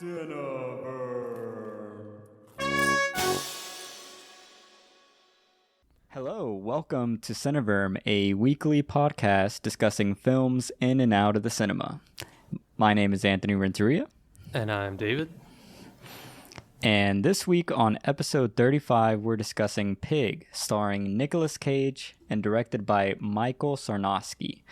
Cineverb. Hello, welcome to Cineverb, a weekly podcast discussing films in and out of the cinema. My name is Anthony Renteria. And I'm David. And this week on episode 35, we're discussing Pig, starring Nicolas Cage and directed by Michael Sarnowski.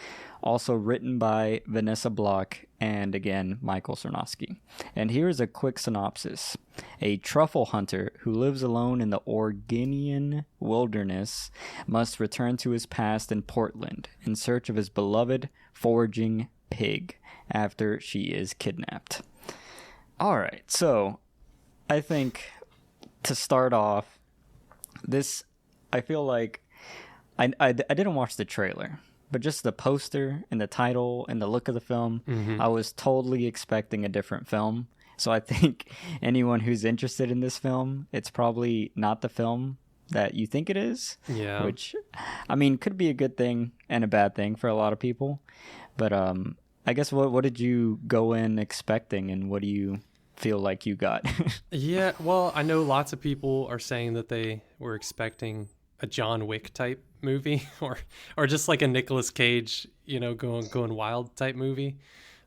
Also written by Vanessa Block and, again, Michael Sarnowski. And here's a quick synopsis. A truffle hunter who lives alone in the Oregonian wilderness must return to his past in Portland in search of his beloved foraging pig after she is kidnapped. All right, so I think to start off, I feel like I didn't watch the trailer. But just the poster and the title and the look of the film, I was totally expecting a different film. So I think anyone who's interested in this film, it's probably not the film that you think it is. Yeah. Which, I mean, could be a good thing and a bad thing for a lot of people. But I guess what did you go in expecting, and what do you feel like you got? Yeah, well, I know lots of people are saying that they were expecting a John Wick type movie or just like a Nicolas Cage, going wild type movie,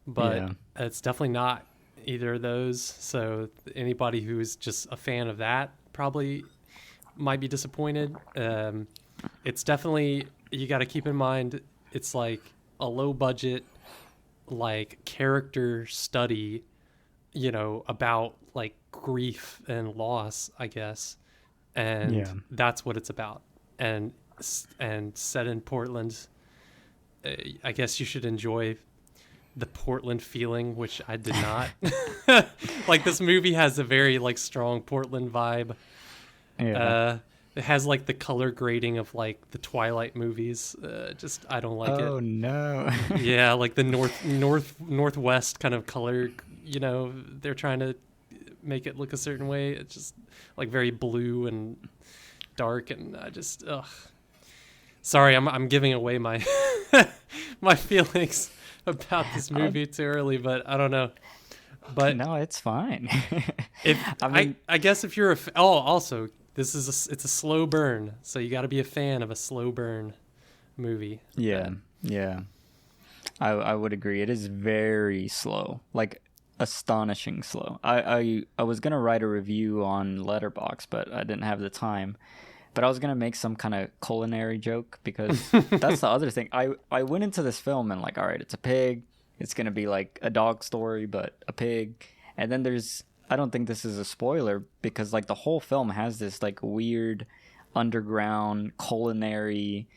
but It's definitely not either of those. So anybody who's just a fan of that probably might be disappointed. It's definitely, you got to keep in mind, it's like a low budget, like character study, about like grief and loss, I guess. And that's what it's about. And set in Portland, I guess you should enjoy the Portland feeling, which I did not. Like, this movie has a very like strong Portland vibe. It has like the color grading of like the Twilight movies. Just I don't like it. Oh no. Yeah, like the northwest kind of color. They're trying to make it look a certain way. It's just like very blue and dark, and I just sorry, I'm giving away my my feelings about this movie too early, but I don't know. But no, it's fine. I guess if you're also this is it's a slow burn, so you got to be a fan of a slow burn movie. Yeah. I would agree. It is very slow, like astonishing slow. I was gonna write a review on Letterboxd, but I didn't have the time. But I was gonna make some kind of culinary joke, because that's the other thing. I went into this film and like, all right, it's a pig. It's gonna be like a dog story, but a pig. And then I don't think this is a spoiler, because like the whole film has this like weird underground culinary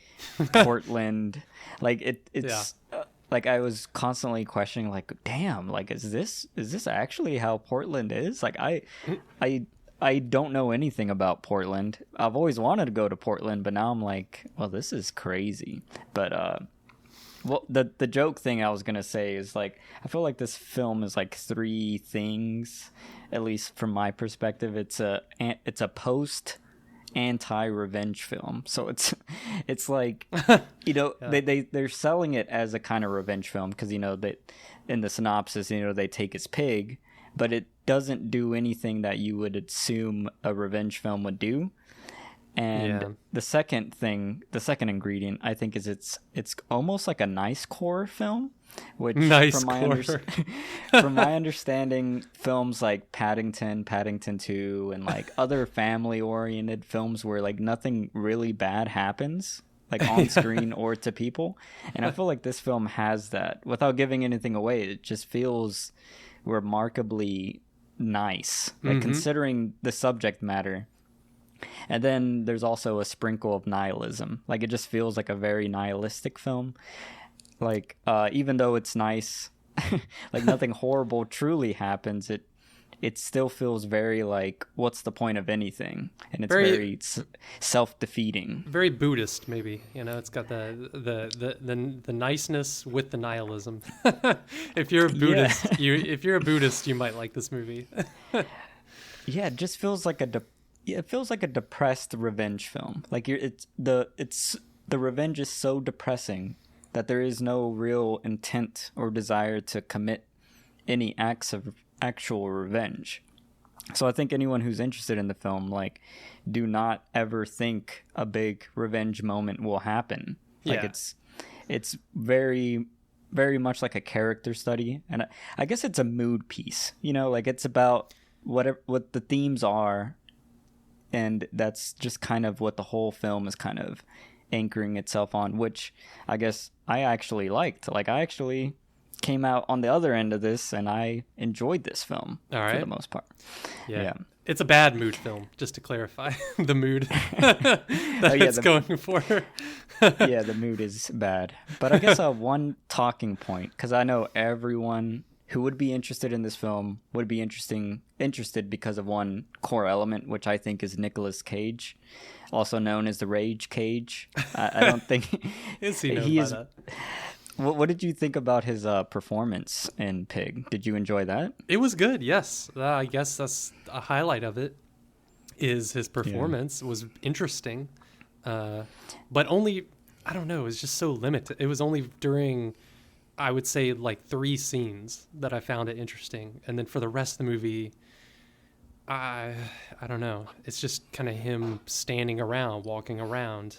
Portland. Like it's. Yeah. Like, I was constantly questioning, like, damn, like, is this actually how Portland is? Like, I don't know anything about Portland. I've always wanted to go to Portland, but now I'm like, well, this is crazy. But well, the joke thing I was gonna say is, like, I feel like this film is like three things, at least from my perspective. It's a post anti-revenge film, so it's like they're selling it as a kind of revenge film, because they, in the synopsis, they take his pig, but it doesn't do anything that you would assume a revenge film would do. And the second ingredient, I think, is it's almost like a nice core film, which from my understanding, films like Paddington 2, and like other family-oriented films where like nothing really bad happens, like on screen or to people. And I feel like this film has that. Without giving anything away, it just feels remarkably nice, like considering the subject matter. And then there's also a sprinkle of nihilism. Like, it just feels like a very nihilistic film. Like, even though it's nice, like nothing horrible truly happens, it still feels very like, what's the point of anything? And it's very self-defeating. Very Buddhist, maybe. It's got the niceness with the nihilism. If you're a Buddhist, if you're a Buddhist, you might like this movie. Yeah, it just feels like it feels like a depressed revenge film. Like, the revenge is so depressing that there is no real intent or desire to commit any acts of actual revenge. So I think anyone who's interested in the film, like, do not ever think a big revenge moment will happen. Like, Yeah. it's very, very much like a character study, and I guess it's a mood piece. You know, like it's about what the themes are, and that's just kind of what the whole film is kind of anchoring itself on, which I guess I actually liked. Like, I actually came out on the other end of this, and I enjoyed this film All for right. the most part. Yeah. It's a bad mood film, just to clarify the mood that it's going for. Yeah, the mood is bad. But I guess one talking point, because I know everyone who would be interested in this film would be interested because of one core element, which I think is Nicolas Cage, also known as the Rage Cage. I don't think Is he known by that? What did you think about his performance in Pig? Did you enjoy that? It was good, yes. I guess that's a highlight of it, is his performance was interesting. But only, I don't know, it was just so limited. It was only during, I would say, like 3 scenes that I found it interesting. And then for the rest of the movie, I don't know. It's just kind of him standing around, walking around.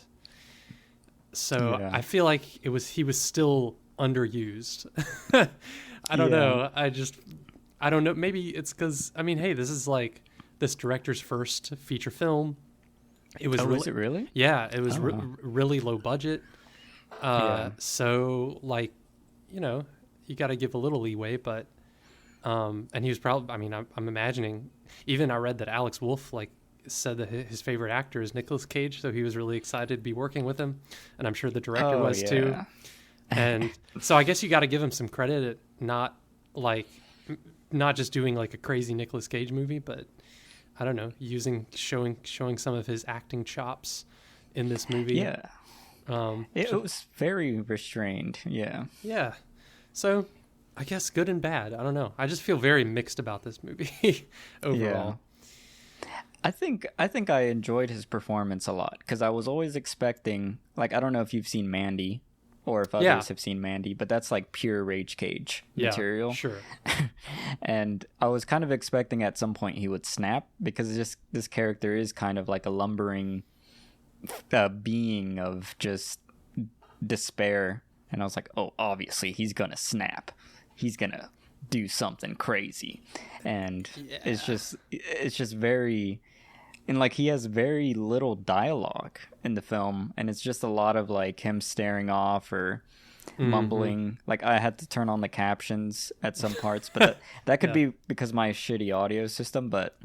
So Yeah. I feel like he was still underused. I don't know. I don't know. Maybe it's because, I mean, hey, this is like this director's first feature film. It was Was it really? Yeah, it was really low budget. So like, you know, you got to give a little leeway, but and he was probably, I mean, I'm imagining, even I read that Alex Wolff like said that his favorite actor is Nicolas Cage, so he was really excited to be working with him, and I'm sure the director was too. And so I guess you got to give him some credit at not just doing like a crazy Nicolas Cage movie, but I don't know, showing some of his acting chops in this movie. Yeah. It was very restrained. Yeah. Yeah. So I guess good and bad. I don't know. I just feel very mixed about this movie overall. I think I enjoyed his performance a lot, because I was always expecting, like, I don't know if you've seen Mandy or if others have seen Mandy, but that's like pure Rage Cage material. Sure. And I was kind of expecting at some point he would snap, because this character is kind of like a lumbering being of just despair, and I was like, oh, obviously he's gonna snap, he's gonna do something crazy. And it's just very, and like he has very little dialogue in the film, and it's just a lot of like him staring off or mumbling. Like, I had to turn on the captions at some parts, but that could be because my shitty audio system, but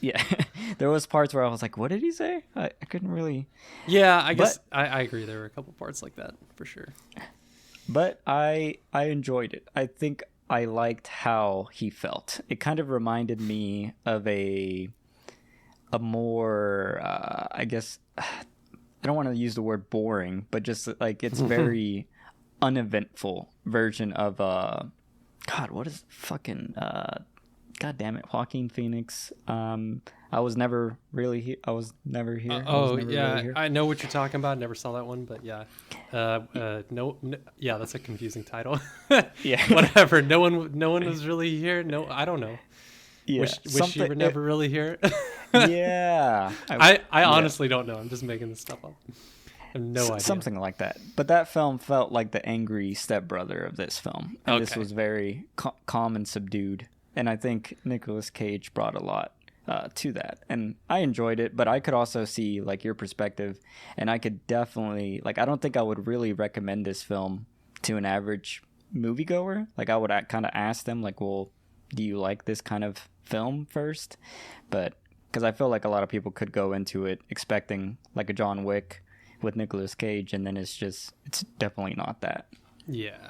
yeah, there was parts where I was like, what did he say? I couldn't really. Yeah, I guess I agree. There were a couple parts like that for sure. But I enjoyed it. I think I liked how he felt. It kind of reminded me of a more, I guess, I don't want to use the word boring, but just like it's very uneventful version of, God, what is fucking, God damn it, Joaquin Phoenix. I was never really here. I know what you're talking about. Never saw that one, but yeah. No, yeah, that's a confusing title. Yeah. Whatever. No one was really here. No, I don't know. Yeah. Wish you were never really here. Yeah. I honestly don't know. I'm just making this stuff up. I have no idea. Something like that. But that film felt like the angry stepbrother of this film. And this was very calm and subdued. And I think Nicolas Cage brought a lot to that. And I enjoyed it, but I could also see like your perspective. And I could definitely, like, I don't think I would really recommend this film to an average moviegoer. Like, I would kind of ask them, like, well, do you like this kind of film first? But because I feel like a lot of people could go into it expecting like a John Wick with Nicolas Cage, and then it's definitely not that. Yeah.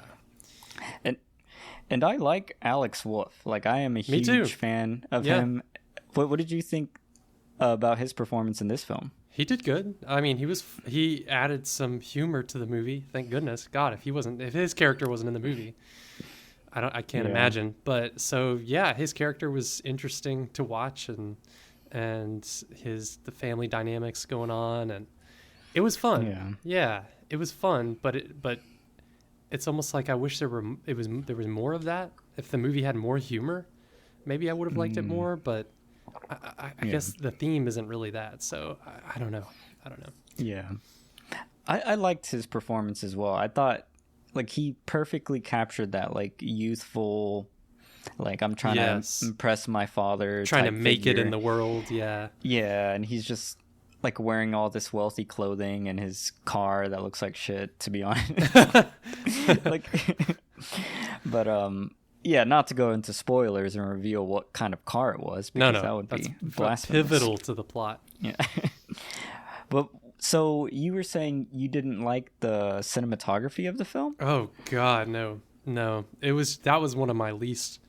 And I like Alex Wolff. Like, I am a huge fan of him. What did you think about his performance in this film? He did good. I mean, he added some humor to the movie. Thank goodness. God, if his character wasn't in the movie, I can't imagine. But so yeah, his character was interesting to watch, and the family dynamics going on, and it was fun. Yeah, it was fun. But it's almost like I wish there was more of that. if the movie had more humor, maybe I would have liked it more. But I guess the theme isn't really that. So I don't know. Yeah. I liked his performance as well. I thought like he perfectly captured that like youthful, like I'm trying to impress my father, trying to make figure. it in the world. Yeah. Yeah, and he's just like wearing all this wealthy clothing and his car that looks like shit, to be honest. Like, but yeah, not to go into spoilers and reveal what kind of car it was, because that would be blasphemous. Pivotal to the plot. Yeah. But so you were saying you didn't like the cinematography of the film? Oh God, no. That was one of my least.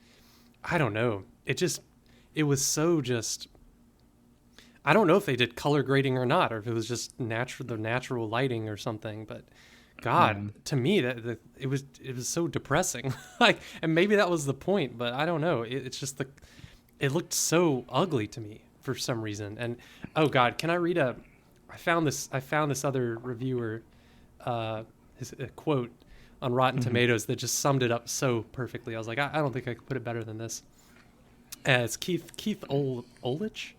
I don't know. It was so just. I don't know if they did color grading or not, or if it was just the natural lighting or something. But God, to me, it was so depressing. Like, and maybe that was the point, but I don't know. It's just it looked so ugly to me for some reason. And oh God, can I read I found this other reviewer, his quote on Rotten Tomatoes that just summed it up so perfectly. I was like, I don't think I could put it better than this. It's Keith Olich.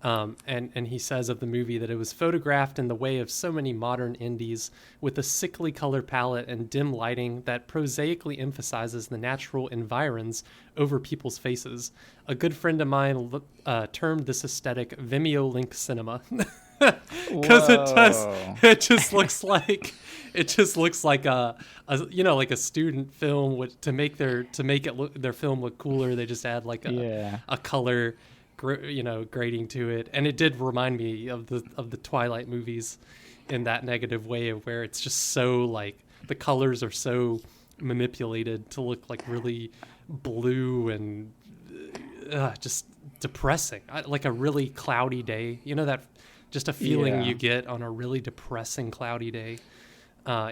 And he says of the movie that it was photographed in the way of so many modern indies, with a sickly color palette and dim lighting that prosaically emphasizes the natural environs over people's faces. A good friend of mine termed this aesthetic Vimeo link cinema. Because it just looks like a like a student film to make their film look cooler. They just add like a color grading to it. And it did remind me of the Twilight movies in that negative way, of where it's just so like the colors are so manipulated to look like really blue and just depressing, like a really cloudy day, that just a feeling you get on a really depressing cloudy day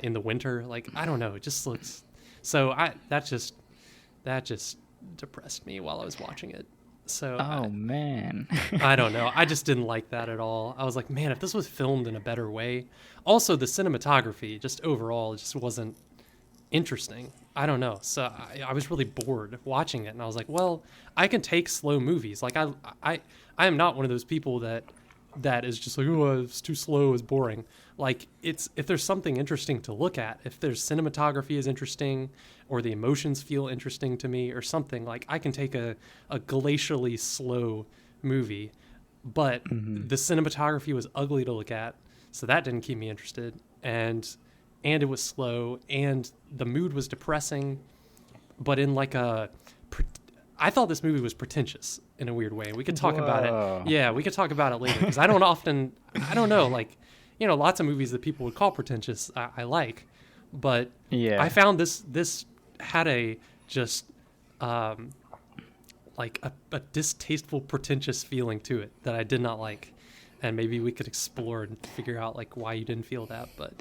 in the winter. Like, I don't know, it just looks so that just depressed me while I was watching it. So man. I don't know. I just didn't like that at all. I was like, man, if this was filmed in a better way. Also, the cinematography just overall just wasn't interesting. I don't know. So I was really bored watching it, and I was like, well, I can take slow movies. Like I am not one of those people that is just like, oh, it's too slow, it's boring. Like, if there's something interesting to look at, if there's cinematography is interesting, or the emotions feel interesting to me or something, like I can take a glacially slow movie, but the cinematography was ugly to look at, so that didn't keep me interested, and it was slow, and the mood was depressing, but in like I thought this movie was pretentious in a weird way. We could talk about it. Yeah, we could talk about it later, because I don't know, like, lots of movies that people would call pretentious I like, but I found this had a just like a distasteful, pretentious feeling to it that I did not like, and maybe we could explore and figure out like why you didn't feel that. But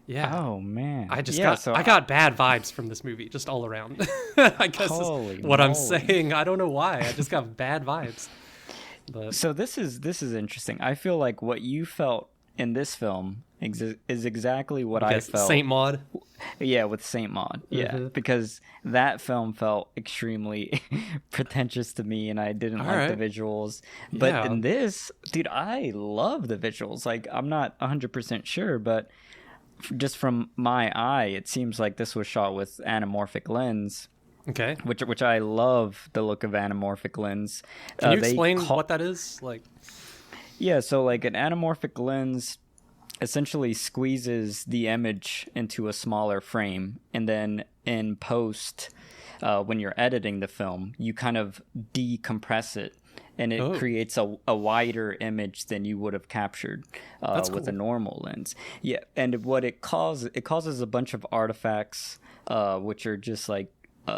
yeah, oh man, I got bad vibes from this movie just all around. I guess is what I'm saying. I don't know why. I just got bad vibes. But so this is interesting. I feel like what you felt in this film is exactly what I felt. Saint Maud? Yeah, with Saint Maud. Yeah, because that film felt extremely pretentious to me, and I didn't like the visuals. But in this, dude, I love the visuals. Like, I'm not 100% sure, but just from my eye, it seems like this was shot with Anamorphic Lens. Okay. Which I love the look of Anamorphic Lens. Can you explain what that is? Like, yeah, so like an anamorphic lens essentially squeezes the image into a smaller frame, and then in post, when you're editing the film, you kind of decompress it, and it creates a wider image than you would have captured with a normal lens. Yeah, and what it causes a bunch of artifacts, which are just like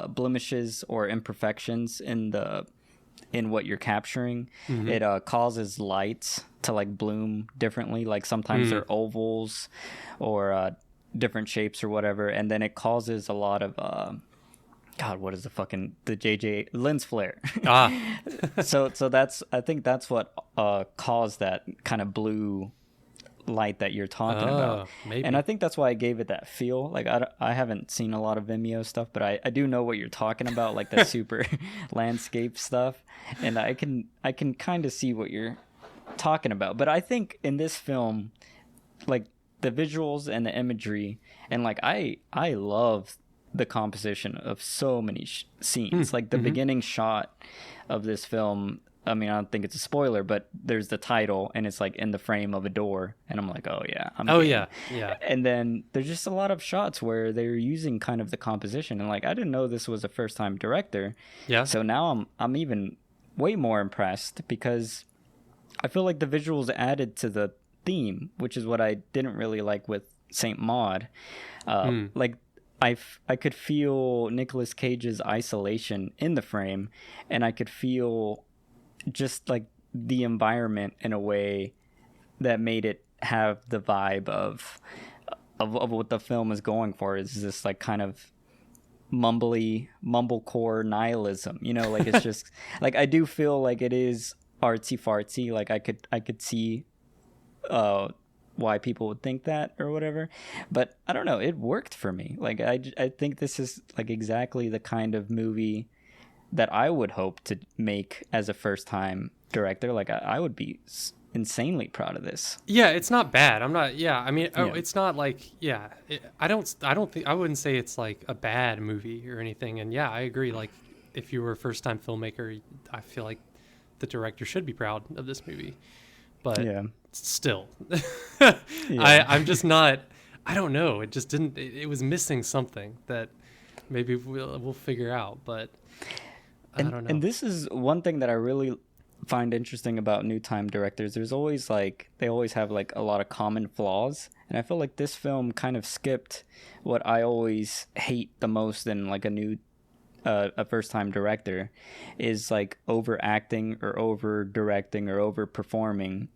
blemishes or imperfections in what you're capturing. It causes lights to like bloom differently, like sometimes they're ovals or different shapes or whatever, and then it causes a lot of God, what is the JJ lens flare? so I think that's what caused that kind of blue light that you're talking about. Maybe. And I think that's why I gave it that feel. Like I haven't seen a lot of Vimeo stuff, but I do know what you're talking about, like the super landscape stuff. And I can kind of see what you're talking about. But I think in this film, like the visuals and the imagery, and like I love the composition of so many scenes. Like the beginning shot of this film, I mean, I don't think it's a spoiler, but there's the title and it's like in the frame of a door, and I'm like, oh yeah, yeah. And then there's just a lot of shots where they're using kind of the composition, and like I didn't know this was a first time director. Yeah. So now I'm even way more impressed, because I feel like the visuals added to the theme, which is what I didn't really like with Saint Maud. Like I could feel Nicolas Cage's isolation in the frame, and I could feel just like the environment in a way that made it have the vibe of what the film is going for. Is this like kind of mumblecore nihilism, you know? Like it's just like I do feel like it is artsy fartsy. Like I could see why people would think that or whatever, but I don't know, it worked for me. Like I think this is like exactly the kind of movie that I would hope to make as a first time director. Like I would be insanely proud of this. Yeah, it's not bad. I'm not. Yeah, I mean, Yeah. it's not like. Yeah, I don't think. I wouldn't say it's like a bad movie or anything. And yeah, I agree. Like, if you were a first time filmmaker, I feel like the director should be proud of this movie. But Yeah. still, Yeah. I'm just not. I don't know. It just didn't. It was missing something that maybe we'll figure out. But I don't know. And this is one thing that I really find interesting about new time directors. There's always like they always have like a lot of common flaws, and I feel like this film kind of skipped what I always hate the most in like a first time director, is like overacting or over directing or over performing.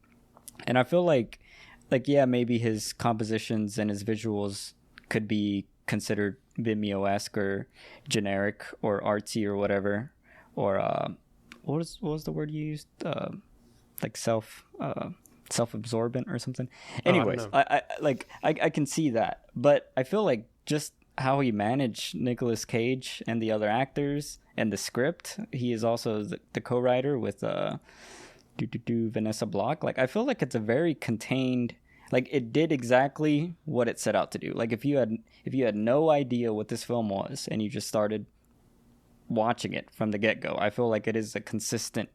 And I feel like yeah, maybe his compositions and his visuals could be considered Vimeo-esque or generic or artsy or whatever, or what was the word you used? Like self-absorbent or something. Anyways, I can see that, but I feel like just how he managed Nicolas Cage and the other actors and the script. He is also the co-writer with Vanessa Block. Like I feel like it's a very contained. Like it did exactly what it set out to do. Like if you had no idea what this film was and you just started watching it from the get-go, I feel like it is a consistent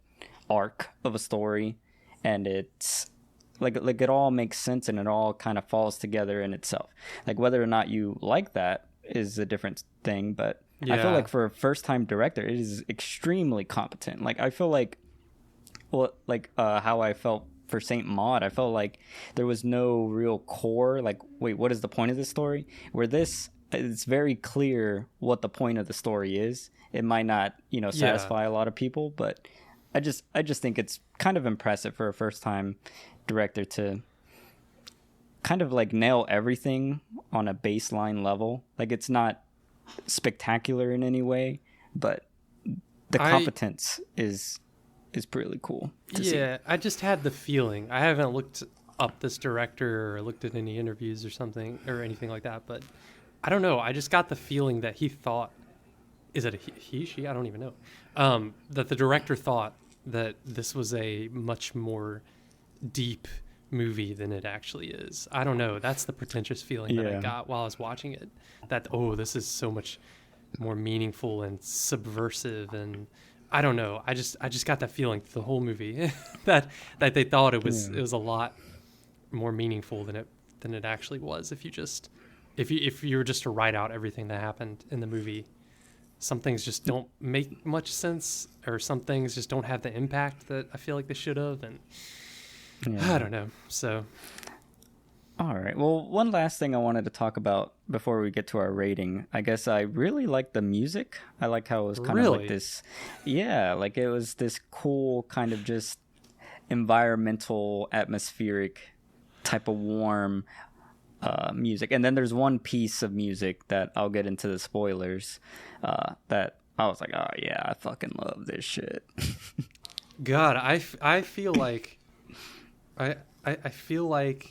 arc of a story, and it's like it all makes sense and it all kind of falls together in itself. Like whether or not you like that is a different thing, but I feel like for a first-time director, it is extremely competent. Like I feel like, how I felt for Saint Maud, I felt like there was no real core. Like, wait, what is the point of this story? Where this, it's very clear what the point of the story is. It might not, satisfy a lot of people, but I just think it's kind of impressive for a first-time director to kind of like nail everything on a baseline level. Like it's not spectacular in any way, but the competence is pretty cool to see. I just had the feeling. I haven't looked up this director or looked at any interviews or something or anything like that, but I don't know. I just got the feeling that he thought, is it a he, she? I don't even know. That the director thought that this was a much more deep movie than it actually is. I don't know. That's the pretentious feeling that I got while I was watching it. That, this is so much more meaningful and subversive, and I don't know. I just got that feeling through the whole movie that they thought it was a lot more meaningful than it actually was. If you were just to write out everything that happened in the movie, some things just don't make much sense, or some things just don't have the impact that I feel like they should have, and I don't know. So, all right. Well, one last thing I wanted to talk about before we get to our rating. I guess I really like the music. I like how it was kind of like this. Yeah, like it was this cool kind of just environmental, atmospheric type of warm music. And then there's one piece of music that I'll get into the spoilers that I was like, oh yeah, I fucking love this shit. God, I feel like I feel like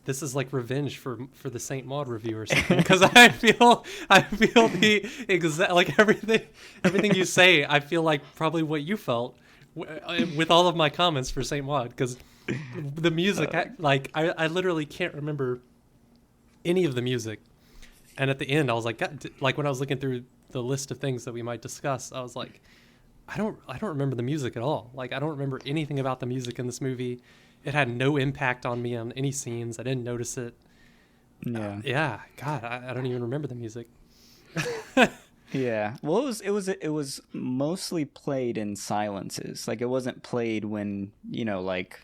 this is like revenge for the Saint Maud review or something, because I feel the exact, like everything you say, I feel like probably what you felt with all of my comments for Saint Maud, because the music, I literally can't remember any of the music, and at the end I was like, God, like when I was looking through the list of things that we might discuss, I was like, I don't remember the music at all. Like, I don't remember anything about the music in this movie. It had no impact on me on any scenes. I didn't notice it. Yeah. God, I don't even remember the music. Yeah. Well, it was mostly played in silences. Like, it wasn't played when, like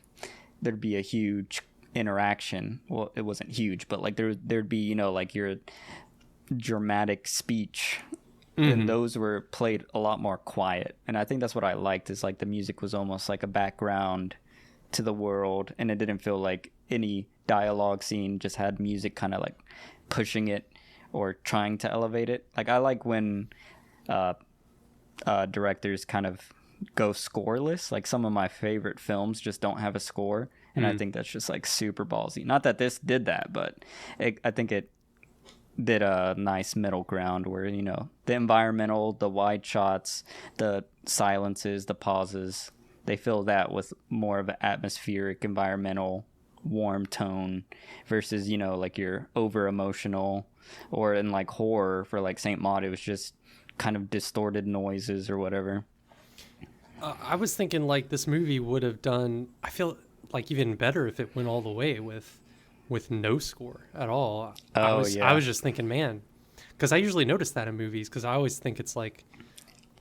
there'd be a huge interaction. Well, it wasn't huge, but like there'd be, like your dramatic speech. And those were played a lot more quiet. And I think that's what I liked, is like the music was almost like a background to the world, and it didn't feel like any dialogue scene just had music kind of like pushing it or trying to elevate it. Like, I like when directors kind of go scoreless. Like, some of my favorite films just don't have a score, and I think that's just like super ballsy. Not that this did that, but I think it did a nice middle ground where, the environmental, the wide shots, the silences, the pauses, they fill that with more of an atmospheric, environmental, warm tone versus, like your over emotional, or in like horror for like Saint Maud, it was just kind of distorted noises or whatever. I was thinking like this movie would have done, I feel like, even better if it went all the way with no score at all. I was just thinking, man, because I usually notice that in movies, because I always think it's like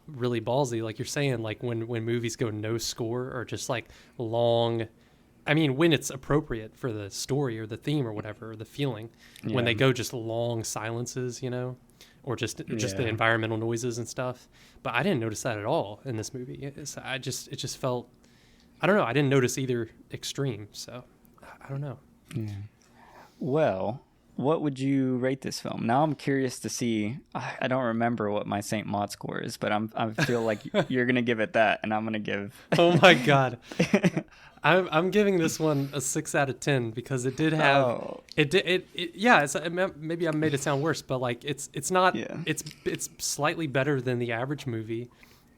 really ballsy, like you're saying, like when movies go no score, or just like long, I mean, when it's appropriate for the story or the theme or whatever, or the feeling, when they go just long silences, or just the environmental noises and stuff. But I didn't notice that at all in this movie. It just felt, I don't know, I didn't notice either extreme, so I don't know. Yeah. Well, what would you rate this film? Now I'm curious to see. I don't remember what my Saint Maud score is, but I feel like you're gonna give it that, and I'm gonna give. Oh my God, I'm giving this one a 6 out of 10, because it did have maybe I made it sound worse, but like it's not. Yeah. It's slightly better than the average movie,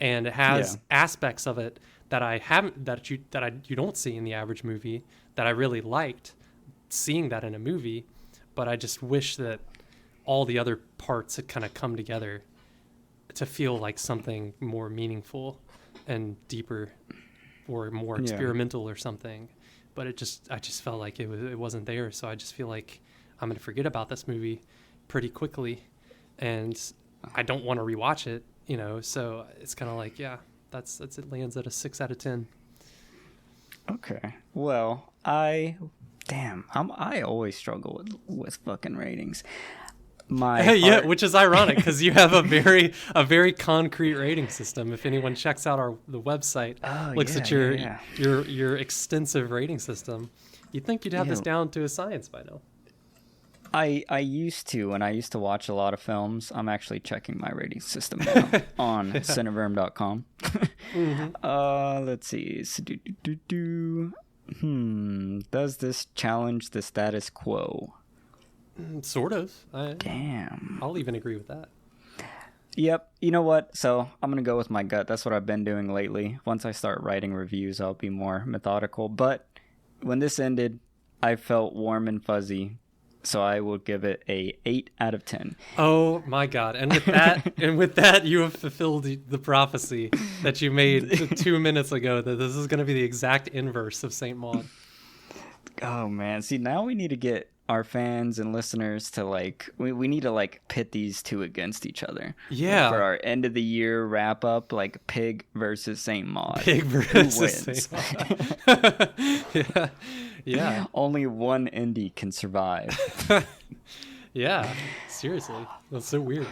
and it has aspects of it that you don't see in the average movie that I really liked seeing that in a movie. But I just wish that all the other parts had kind of come together to feel like something more meaningful and deeper, or more experimental or something. But I just felt like it wasn't there. So I just feel like I'm going to forget about this movie pretty quickly, and I don't want to rewatch it, so it's kind of like, that's it, lands at a 6 out of 10. Okay. Well, I always struggle with fucking ratings. Which is ironic, because you have a very concrete rating system. If anyone checks out the website, looks at your extensive rating system, you'd think you'd have this down to a science by now. I used to, when I used to watch a lot of films. I'm actually checking my rating system now on cineverm.com. Let's see. Does this challenge the status quo? Sort of. Damn. I'll even agree with that. Yep. You know what? So I'm going to go with my gut. That's what I've been doing lately. Once I start writing reviews, I'll be more methodical. But when this ended, I felt warm and fuzzy. So I will give it a 8 out of 10. Oh my God. And with that, you have fulfilled the prophecy that you made 2 minutes ago, that this is going to be the exact inverse of Saint Maud. Oh man. See, now we need to get our fans and listeners to we need to pit these two against each other. Yeah. For our end of the year wrap up, Pig versus Saint Maud. Pig versus Saint Maud. Yeah. Yeah. Only one indie can survive. Yeah. Seriously. That's so weird.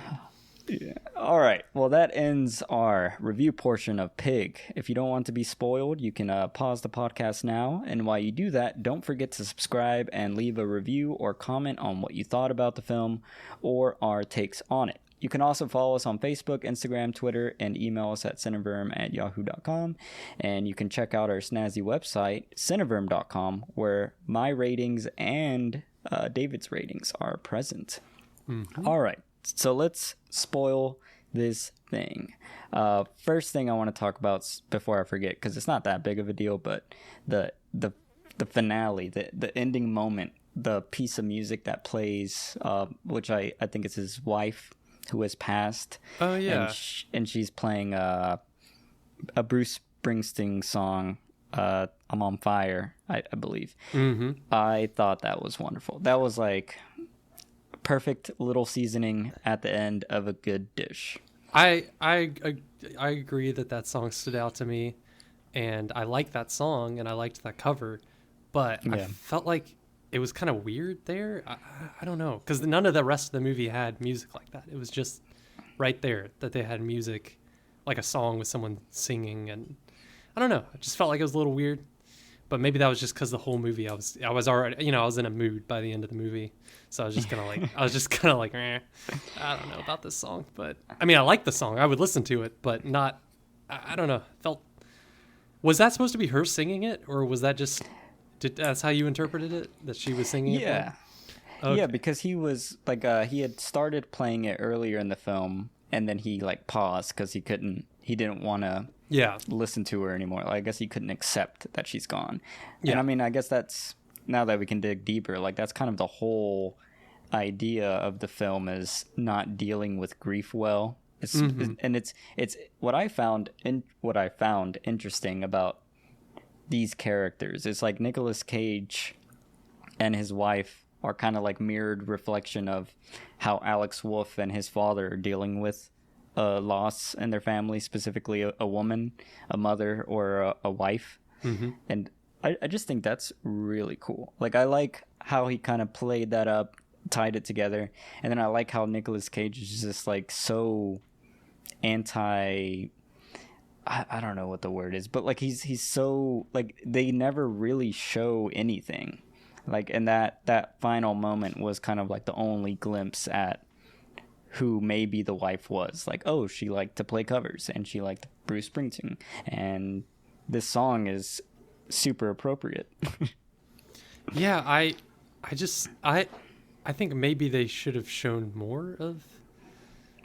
Yeah. All right. Well, that ends our review portion of Pig. If you don't want to be spoiled, you can pause the podcast now. And while you do that, don't forget to subscribe and leave a review or comment on what you thought about the film or our takes on it. You can also follow us on Facebook, Instagram, Twitter, and email us at cineverm@yahoo.com. And you can check out our snazzy website, cineverm.com, where my ratings and David's ratings are present. Mm-hmm. All right, so let's spoil this thing. First thing I want to talk about before I forget, because it's not that big of a deal, but the finale, the ending moment, the piece of music that plays, which I think it's his wife who has passed. Oh yeah, and she's playing a Bruce Springsteen song. I'm on fire, I believe. Mm-hmm. I thought that was wonderful. That was like perfect little seasoning at the end of a good dish. I agree that song stood out to me, and I liked that song and I liked that cover, but I felt like it was kind of weird there. I don't know, because none of the rest of the movie had music like that. It was just right there that they had music, like a song with someone singing, and I don't know. I just felt like it was a little weird, but maybe that was just because the whole movie I was already, I was in a mood by the end of the movie, so I was just kind of like, I don't know about this song, but I mean I like the song, I would listen to it, but not, I don't know. Was that supposed to be her singing it, or was that just? That's how you interpreted it? That she was singing it? Yeah. Okay. Yeah, because he was like he had started playing it earlier in the film, and then he like paused because he didn't want to listen to her anymore. Like, I guess he couldn't accept that she's gone. Yeah. And I mean, I guess that's, now that we can dig deeper, like that's kind of the whole idea of the film, is not dealing with grief well. And it's what I found interesting about these characters. It's like Nicolas Cage and his wife are kind of like mirrored reflection of how Alex Wolff and his father are dealing with loss in their family, specifically a woman, a mother, or a wife. Mm-hmm. And I just think that's really cool. Like, I like how he kind of played that up, tied it together, and then I like how Nicolas Cage is just like so anti, I don't know what the word is, but like he's so, like, they never really show anything. Like, and that final moment was kind of like the only glimpse at who maybe the wife was. Like, oh, she liked to play covers and she liked Bruce Springsteen, and this song is super appropriate. Yeah, I think maybe they should have shown more of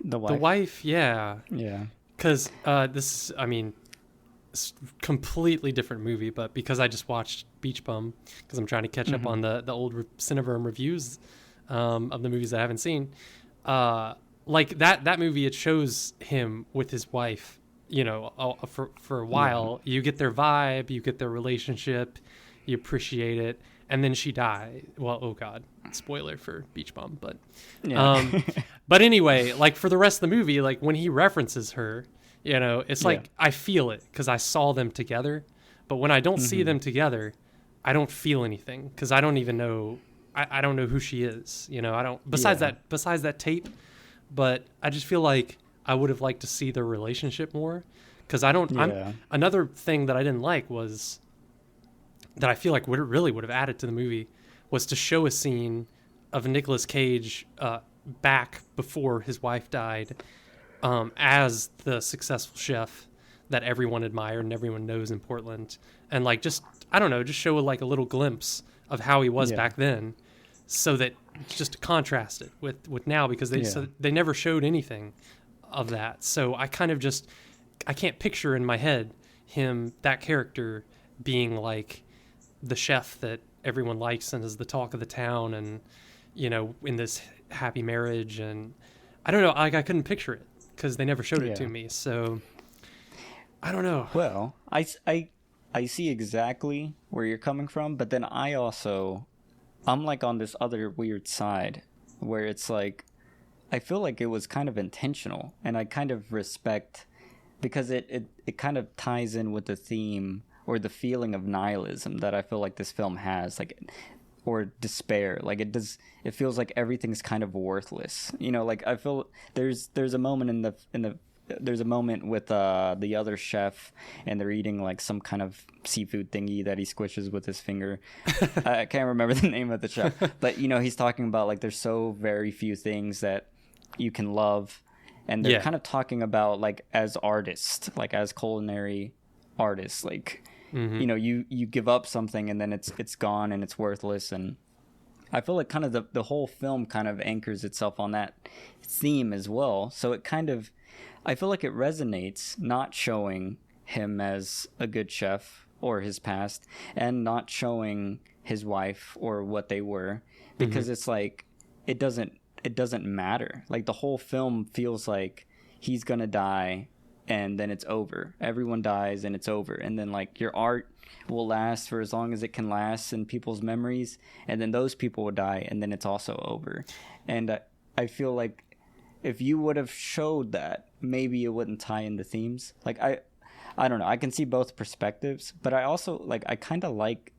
the wife. Yeah. Because this, I mean, it's a completely different movie, but because I just watched Beach Bum, because I'm trying to catch up on the old Cineverm reviews of the movies I haven't seen, like that movie, it shows him with his wife, for a while. You get their vibe, you get their relationship, you appreciate it, and then she died. Well, oh god, spoiler for Beach Bum, but but anyway, like for the rest of the movie, like when he references her, it's like I feel it because I saw them together, but when I don't see them together, I don't feel anything because I don't even know. I don't know who she is. I don't. Besides that tape, but I just feel like I would have liked to see their relationship more, because I don't. Another thing that I didn't like was that I feel like would have added to the movie was to show a scene of Nicolas Cage back before his wife died, as the successful chef that everyone admired and everyone knows in Portland, and like just show like a little glimpse of how he was back then, so that just to contrast it with now, because they never showed anything of that. So I kind of I can't picture in my head that character being like the chef that everyone likes and is the talk of the town, and in this happy marriage, and I don't know, I couldn't picture it because they never showed it to me. So I don't know. Well, I see exactly where you're coming from, but then I'm like on this other weird side where it's like I feel like it was kind of intentional, and I kind of respect, because it kind of ties in with the theme or the feeling of nihilism that I feel like this film has, like, or despair. Like it feels like everything's kind of worthless. Like I feel there's a moment there's a moment with the other chef, and they're eating like some kind of seafood thingy that he squishes with his finger. I can't remember the name of the chef, but he's talking about like there's so very few things that you can love, and they're Yeah. kind of talking about like as artists, like as culinary artists, like Mm-hmm. you know, you give up something and then it's gone and it's worthless. And I feel like kind of the whole film kind of anchors itself on that theme as well. So it kind of, I feel like it resonates, not showing him as a good chef or his past, and not showing his wife or what they were, because it's like it doesn't matter. Like the whole film feels like he's gonna die and then it's over. Everyone dies and it's over. And then like your art will last for as long as it can last in people's memories, and then those people will die and then it's also over. And I feel like if you would have showed that, maybe it wouldn't tie in the themes. Like I don't know. I can see both perspectives, but I also like I kind of like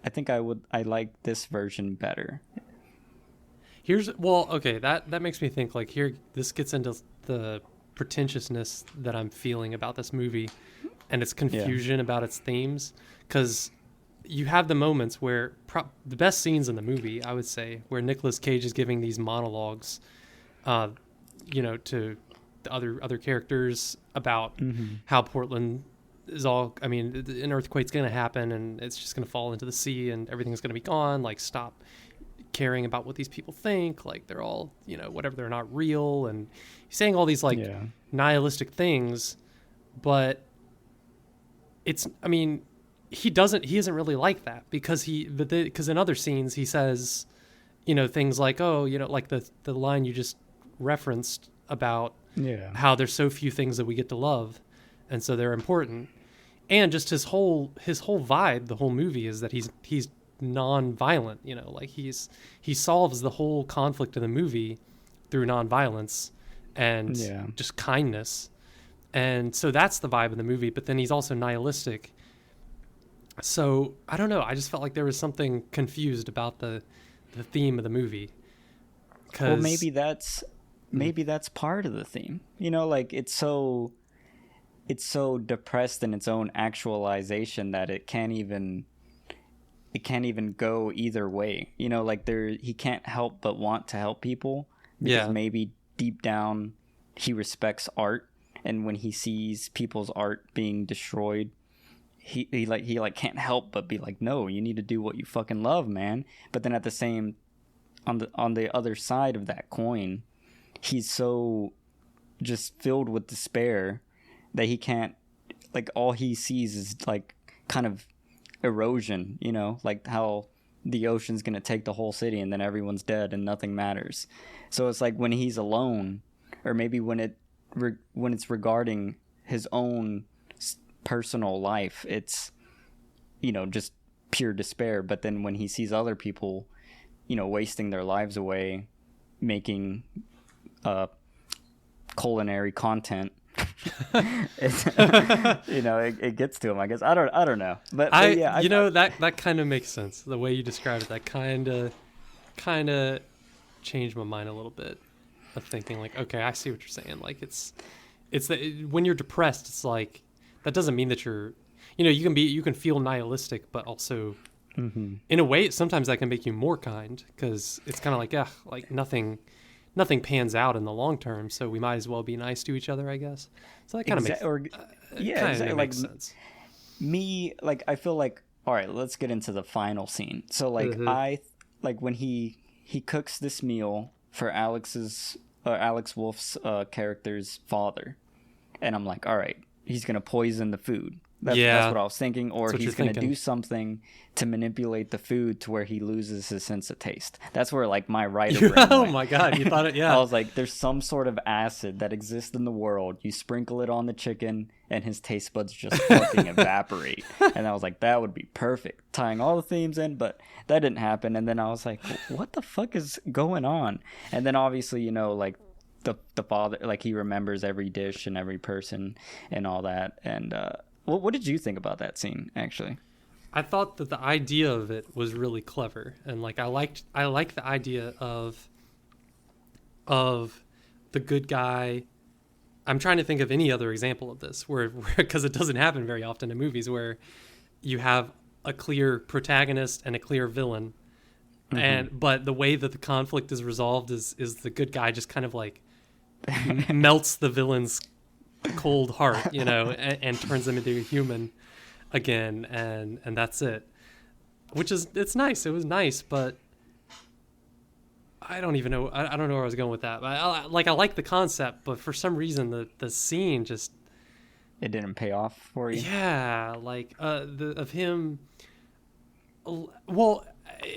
I like this version better. Okay, that makes me think like here this gets into the pretentiousness that I'm feeling about this movie and its confusion about its themes, because you have the moments where the best scenes in the movie, I would say, where Nicolas Cage is giving these monologues you know, to the other characters about how Portland is all, I mean, an earthquake's going to happen and it's just going to fall into the sea and everything's going to be gone. Like, stop caring about what these people think. Like, they're all, you know, whatever, they're not real. And he's saying all these, like, nihilistic things, but it's, I mean, he isn't really like that, because because in other scenes he says, you know, things like, oh, you know, like the line you just referenced about how there's so few things that we get to love, and so they're important. And just his whole vibe, the whole movie, is that he's non-violent, you know, like he solves the whole conflict of the movie through non-violence and just kindness. And so that's the vibe of the movie, but then he's also nihilistic. So I don't know, I just felt like there was something confused about the theme of the movie. Well, maybe that's part of the theme, you know, like it's so depressed in its own actualization that it can't even go either way, you know, like he can't help but want to help people, because maybe deep down he respects art, and when he sees people's art being destroyed, he can't help but be like, no, you need to do what you fucking love, man. But then at the same, on the other side of that coin, he's so just filled with despair that he can't, like, all he sees is like kind of erosion, you know, like how the ocean's gonna take the whole city and then everyone's dead and nothing matters. So it's like when he's alone, or maybe when it's regarding his own personal life, it's, you know, just pure despair. But then when he sees other people, you know, wasting their lives away making culinary content, it's, you know, it gets to him, I guess. I don't know, but yeah, you know, that kind of makes sense. The way you described it, that kind of changed my mind a little bit, of thinking like, okay, I see what you're saying. Like it's when you're depressed, it's like, that doesn't mean that you're, you know, you can feel nihilistic, but also in a way sometimes that can make you more kind, because it's kind of like, like nothing pans out in the long term, so we might as well be nice to each other, I guess. So that kind of exactly. makes sense. Me, like, I feel like, all right, let's get into the final scene. So like I like when he cooks this meal for Alex Wolff's character's father, and I'm like, all right, he's gonna poison the food. That's what I was thinking. Or he's going to do something to manipulate the food to where he loses his sense of taste. That's where, like, my writer brain oh went. my God, you thought it, yeah. I was like, there's some sort of acid that exists in the world. You sprinkle it on the chicken, and his taste buds just fucking evaporate. And I was like, that would be perfect. Tying all the themes in, but that didn't happen. And then I was like, what the fuck is going on? And then obviously, you know, like, the father, like, he remembers every dish and every person and all that. And, what did you think about that scene, actually? I thought that the idea of it was really clever, and like I like the idea of the good guy. I'm trying to think of any other example of this where because it doesn't happen very often in movies, where you have a clear protagonist and a clear villain, but the way that the conflict is resolved is the good guy just kind of like melts the villain's cold heart, and turns him into a human again, and that's it. It's nice. It was nice, but I don't even know. I don't know where I was going with that. But I like the concept, but for some reason the scene just, it didn't pay off for you. Yeah, of him. Well,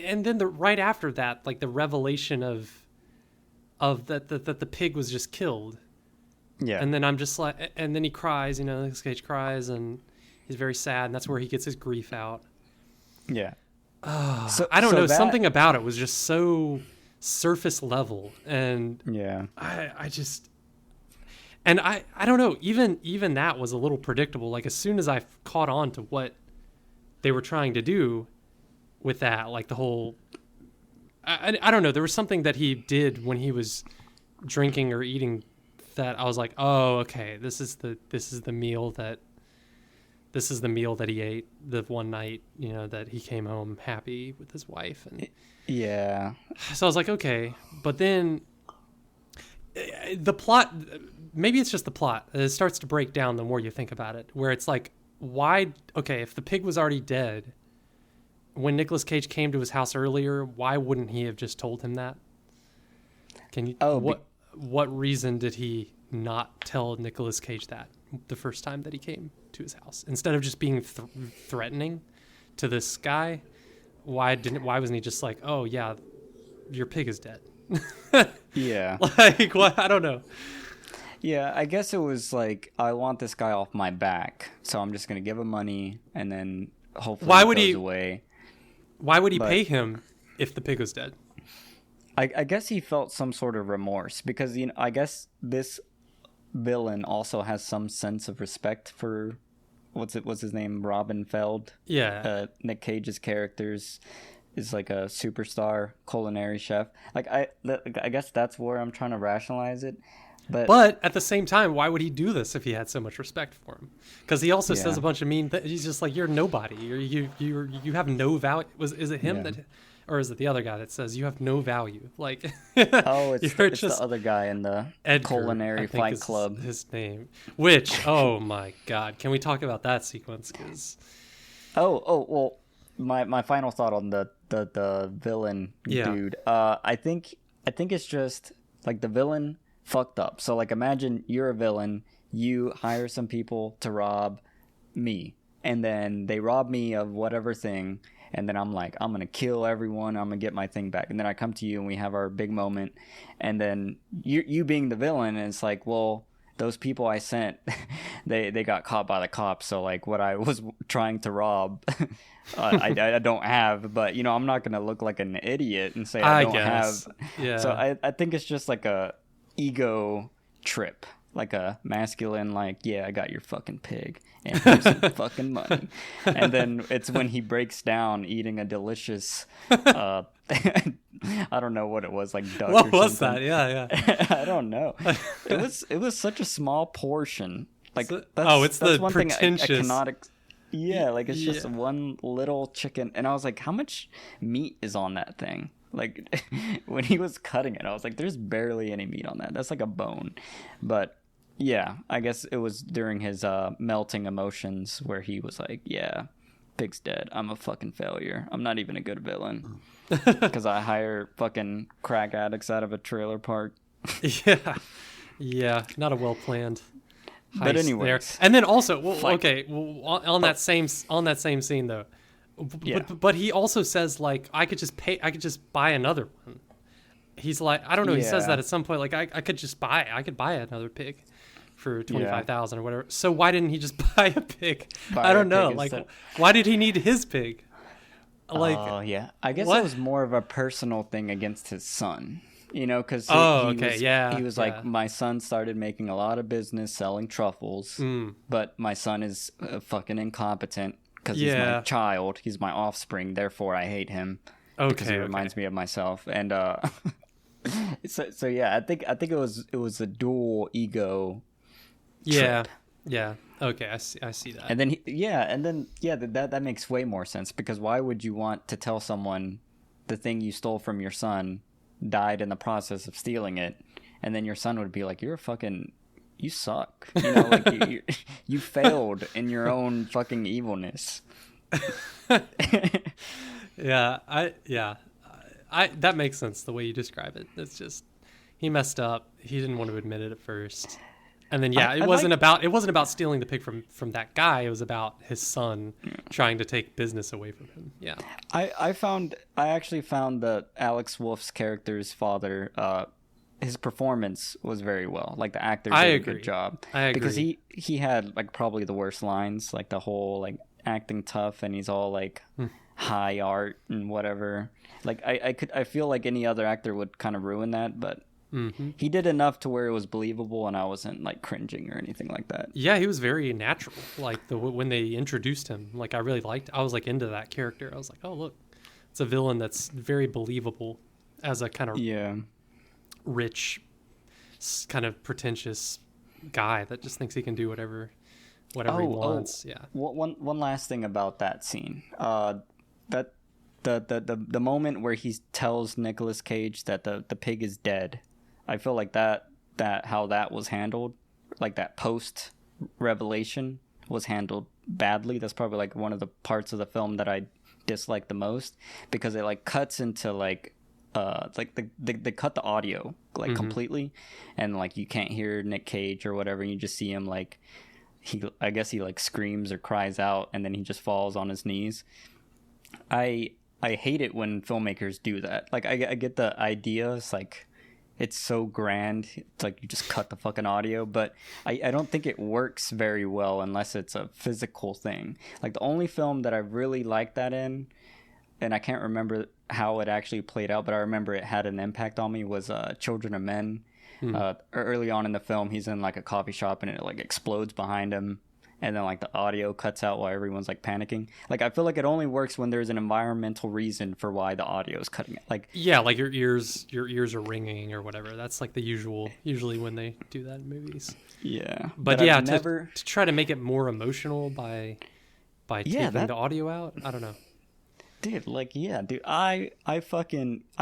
and then right after that, like the revelation of that the pig was just killed. Yeah. And then I'm just like, and then he cries. Nicolas Cage cries, and he's very sad, and that's where he gets his grief out. Yeah. So I don't know. Something about it was just so surface level, and yeah, I just, and I don't know. Even that was a little predictable. Like as soon as I caught on to what they were trying to do with that, like the whole, I don't know. There was something that he did when he was drinking or eating that I was like, oh, okay, this is the meal that he ate the one night, that he came home happy with his wife. And yeah. So I was like, okay. But then the plot, maybe it's just the plot. It starts to break down the more you think about it, where it's like, why, okay, if the pig was already dead, when Nicolas Cage came to his house earlier, why wouldn't he have just told him that? What reason did he not tell Nicolas Cage that the first time that he came to his house, instead of just being threatening to this guy? Why wasn't he just like, oh yeah, your pig is dead? Yeah. Like, what? I don't know. Yeah, I guess it was like, I want this guy off my back, so I'm just gonna give him money, and then hopefully he goes away. Why would he pay him if the pig was dead? I guess he felt some sort of remorse, because I guess this villain also has some sense of respect for what's his name, Robin Feld. Yeah. Nick Cage's characters is like a superstar culinary chef. Like I guess that's where I'm trying to rationalize it. But at the same time, why would he do this if he had so much respect for him? Because he also says a bunch of mean things. He's just like, you're nobody. You have no value. Is it him that, or is it the other guy that says you have no value? Like, oh, it's the other guy in the Edgar, culinary fight club. His name. Which, oh my God, can we talk about that sequence? Well, my final thought on the villain dude. I think it's just like the villain fucked up. So like, imagine you're a villain, you hire some people to rob me, and then they rob me of whatever thing, and then I'm like, I'm gonna kill everyone, I'm gonna get my thing back, and then I come to you and we have our big moment, and then you being the villain, and it's like, well, those people I sent, they got caught by the cops, so like what I was trying to rob, I don't have, but I'm not gonna look like an idiot and say I don't have. Yeah. So I think it's just like a ego trip, like a masculine, like, yeah, I got your fucking pig and here's some fucking money. And then it's when he breaks down eating a delicious I don't know what it was, like duck what or was something. That yeah I don't know. It was such a small portion, like it's that's the one pretentious thing I cannot like it's just one little chicken, and I was like, how much meat is on that thing? Like, when he was cutting it, I was like, there's barely any meat on that. That's like a bone. But yeah, I guess it was during his melting emotions where he was like, yeah, pig's dead, I'm a fucking failure, I'm not even a good villain because I hire fucking crack addicts out of a trailer park. yeah, not a well planned. But anyways, and then also, on that same scene though. But he also says, like, I could just buy another one. He's like, I don't know. He says that at some point, like, I could buy another pig for $25,000 or whatever. So why didn't he just buy a pig? I don't know. Like, why did he need his pig? Like, I guess it was more of a personal thing against his son. Because he was like, my son started making a lot of business selling truffles, but my son is fucking incompetent. Because he's my child, he's my offspring, therefore I hate him. Because he reminds me of myself, and so yeah, I think it was a dual ego. Trip. Yeah. Okay, I see that. And then that makes way more sense, because why would you want to tell someone the thing you stole from your son died in the process of stealing it, and then your son would be like, you suck, you know, like you failed in your own fucking evilness. Yeah, I that makes sense the way you describe it. It's just he messed up. He didn't want to admit it at first. And then it wasn't about stealing the pig from that guy. It was about his son trying to take business away from him. Yeah. I actually found that Alex Wolff's character's father, his performance was very well. Like the actor did a good job. I agree. Because he had like probably the worst lines, like the whole like acting tough, and he's all like high art and whatever. Like I feel like any other actor would kind of ruin that, but he did enough to where it was believable, and I wasn't like cringing or anything like that. Yeah, he was very natural. Like when they introduced him, like I was like into that character. I was like, oh look, it's a villain that's very believable as a kind of rich, kind of pretentious guy that just thinks he can do whatever he wants. Yeah. One last thing about that scene. That the moment where he tells Nicolas Cage that the pig is dead. I feel like that how that was handled, like that post revelation was handled badly. That's probably like one of the parts of the film that I dislike the most, because it like cuts into like they cut the audio like completely, and like you can't hear Nick Cage or whatever, and you just see him like I guess he like screams or cries out, and then he just falls on his knees. I hate it when filmmakers do that. Like I get the idea, it's like it's so grand, it's like you just cut the fucking audio, but I don't think it works very well unless it's a physical thing. Like the only film that I really liked that in, and I can't remember how it actually played out, but I remember it had an impact on me, was Children of Men. Early on in the film, he's in like a coffee shop and it like explodes behind him, and then like the audio cuts out while everyone's like panicking. Like I feel like it only works when there's an environmental reason for why the audio is cutting it. Like like your ears are ringing or whatever. That's like the usually when they do that in movies. Yeah, but yeah, to try to make it more emotional by taking the audio out, I don't know. Dude, I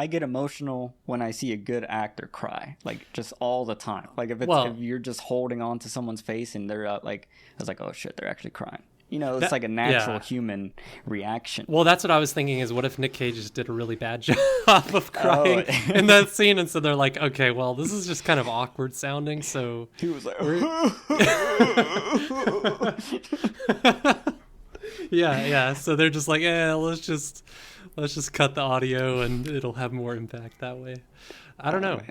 get emotional when I see a good actor cry, like just all the time. Like if you're just holding on to someone's face and they're like, I was like, oh shit, they're actually crying. You know, it's like a natural human reaction. Well, that's what I was thinking, is what if Nick Cage just did a really bad job of crying in that scene, and so they're like, okay, well, this is just kind of awkward sounding, so he was like, yeah. So they're just like, let's just cut the audio and it'll have more impact that way. I don't know.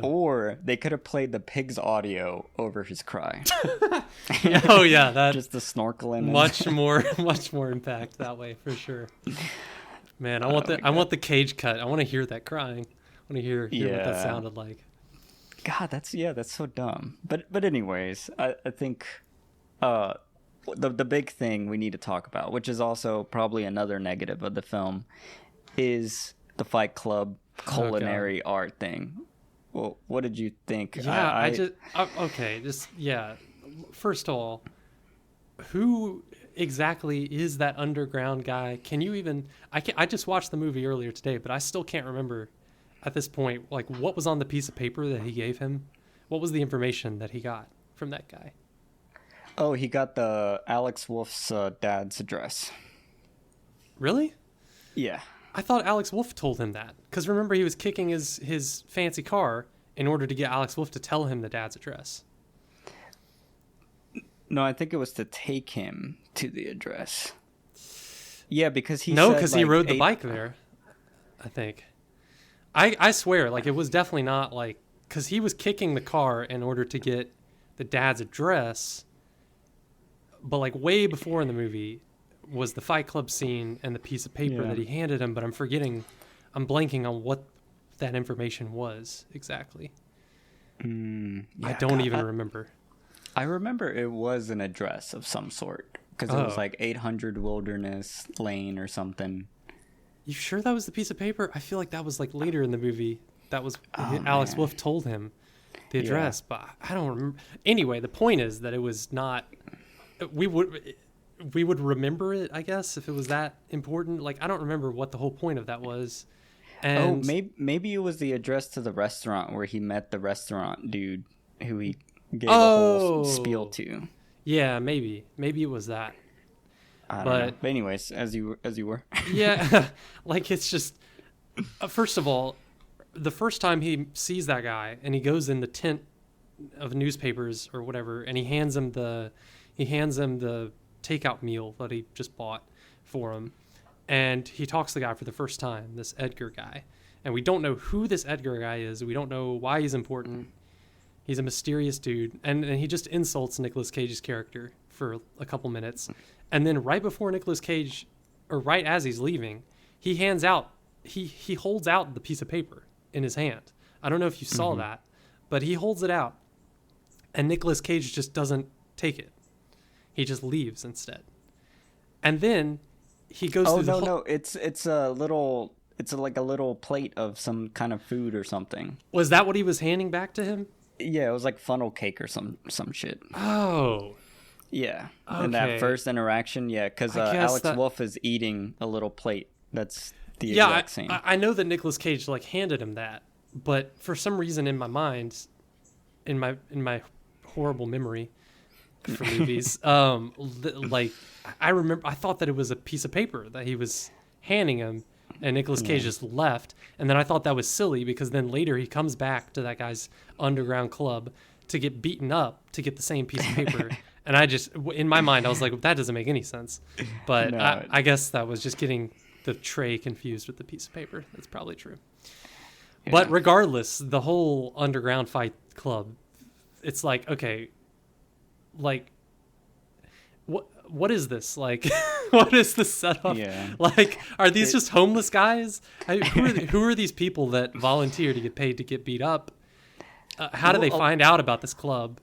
Or they could have played the pig's audio over his cry. Oh yeah, that just the snorkeling. Much more impact that way for sure. Man, I want the Cage cut. I want to hear that crying. I want to hear what that sounded like. God, that's so dumb. But anyways, I think the big thing we need to talk about, which is also probably another negative of the film, is the Fight Club culinary art thing. Well, what did you think? Yeah, First of all, who exactly is that underground guy? Can you even? I just watched the movie earlier today, but I still can't remember at this point, like, what was on the piece of paper that he gave him. What was the information that he got from that guy? Oh, he got the Alex Wolff's dad's address. Really? Yeah. I thought Alex Wolff told him that. Because remember, he was kicking his fancy car in order to get Alex Wolff to tell him the dad's address. No, I think it was to take him to the address. Yeah, because he he rode the bike there, I think. I swear, like, it was definitely not, like... Because he was kicking the car in order to get the dad's address... But like way before in the movie was the Fight Club scene and the piece of paper that he handed him, but I'm blanking on what that information was exactly. I don't even remember. I remember it was an address of some sort, because it was like 800 Wilderness Lane or something. You sure that was the piece of paper? I feel like that was like later in the movie. That was Alex Wolff told him the address, but I don't remember. Anyway, the point is that it was not... We would remember it, I guess, if it was that important. Like, I don't remember what the whole point of that was. And maybe it was the address to the restaurant where he met the restaurant dude who he gave a oh, whole spiel to. yeah, maybe it was that. I don't know. But anyways, as you were. Yeah, like it's just first of all, the first time he sees that guy and he goes in the tent of newspapers or whatever, and he hands him the takeout meal that he just bought for him, and he talks to the guy for the first time, this Edgar guy, and we don't know who this Edgar guy is. We don't know why he's important. He's a mysterious dude, and he just insults Nicolas Cage's character for a couple minutes, and then right before Nicolas Cage, or right as he's leaving, he holds out the piece of paper in his hand. I don't know if you saw that, but he holds it out, and Nicolas Cage just doesn't take it. He just leaves instead. And then he goes through the whole... it's like a little plate of some kind of food or something. Was that what he was handing back to him? Yeah, it was like funnel cake or some shit. Oh. Yeah. Okay. In that first interaction, yeah, because Alex Wolff is eating a little plate. That's the exact same. I know that Nicolas Cage like handed him that, but for some reason in my mind, in my horrible memory for movies, like I thought that it was a piece of paper that he was handing him, and Nicolas Cage just left, and then I thought that was silly because then later he comes back to that guy's underground club to get beaten up to get the same piece of paper. And I just, in my mind, I was like, that doesn't make any sense. But no, I guess that was just getting the tray confused with the piece of paper. That's probably true. Yeah. But regardless, the whole underground fight club, it's like, okay, like, what is this? Like, what is the setup? Yeah. Like, are these just homeless guys? Who are these people that volunteer to get paid to get beat up? How do they find out about this club?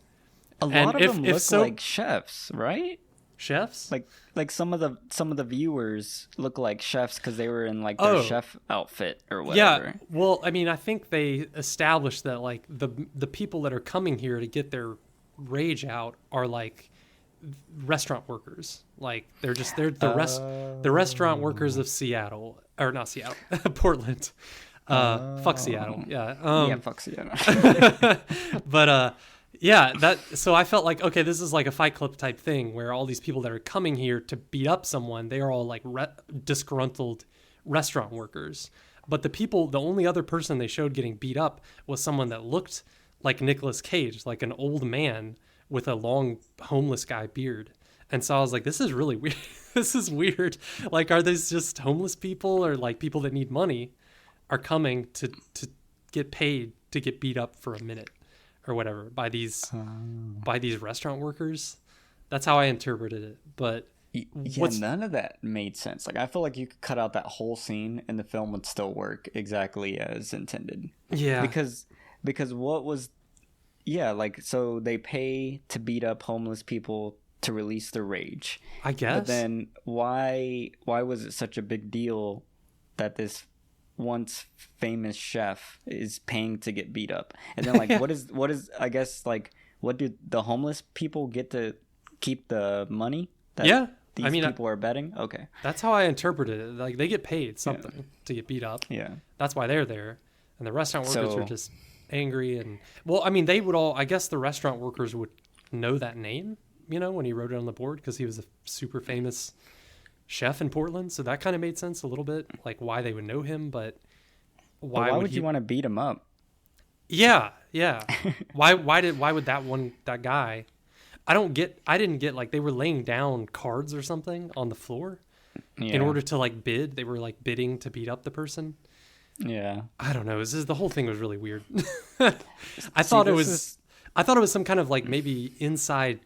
A lot of them look like chefs, right? Chefs? Like some of the viewers look like chefs because they were in like their chef outfit or whatever. Yeah. Well, I mean, I think they established that like the people that are coming here to get their rage out are like restaurant workers. Like they're the restaurant workers of Seattle, or not Seattle, Portland. Fuck Seattle. Yeah. Fuck Seattle. But yeah, so I felt like, okay, this is like a Fight Club type thing where all these people that are coming here to beat up someone, they are all like disgruntled restaurant workers. But the only other person they showed getting beat up was someone that looked like Nicolas Cage, like an old man with a long homeless guy beard. And so I was like, this is really weird. This is weird. Like, are these just homeless people or like people that need money are coming to get paid to get beat up for a minute or whatever by these restaurant workers? That's how I interpreted it. But none of that made sense. Like, I feel like you could cut out that whole scene and the film would still work exactly as intended. Yeah. Because what was, like, so they pay to beat up homeless people to release their rage, I guess. But then why was it such a big deal that this once famous chef is paying to get beat up? And then like what is I guess like, what do the homeless people get to keep the money that these people are betting? Okay, that's how I interpreted it. Like they get paid something to get beat up. Yeah, that's why they're there. And the restaurant workers are just angry. And well, I mean, they would all, I guess the restaurant workers would know that name, you know, when he wrote it on the board, because he was a super famous chef in Portland. So that kind of made sense a little bit, like why they would know him. But why would you want to beat him up? Yeah. why would that guy, I didn't get like they were laying down cards or something on the floor in order to like bid. They were like bidding to beat up the person. Yeah. I don't know. The whole thing was really weird. I thought it was some kind of like maybe inside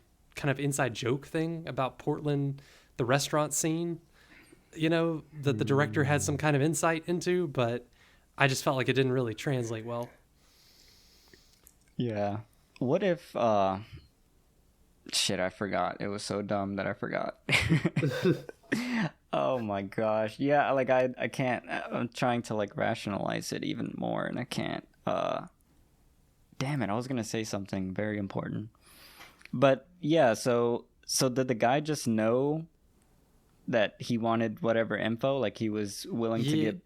joke thing about Portland, the restaurant scene, you know, that the director had some kind of insight into, but I just felt like it didn't really translate well. Yeah. What if, shit, I forgot. It was so dumb that I forgot. Oh my gosh. Yeah, like I can't, I'm trying to like rationalize it even more and I can't. Damn it, I was going to say something very important. But yeah, so did the guy just know that he wanted whatever info? Like he was willing to get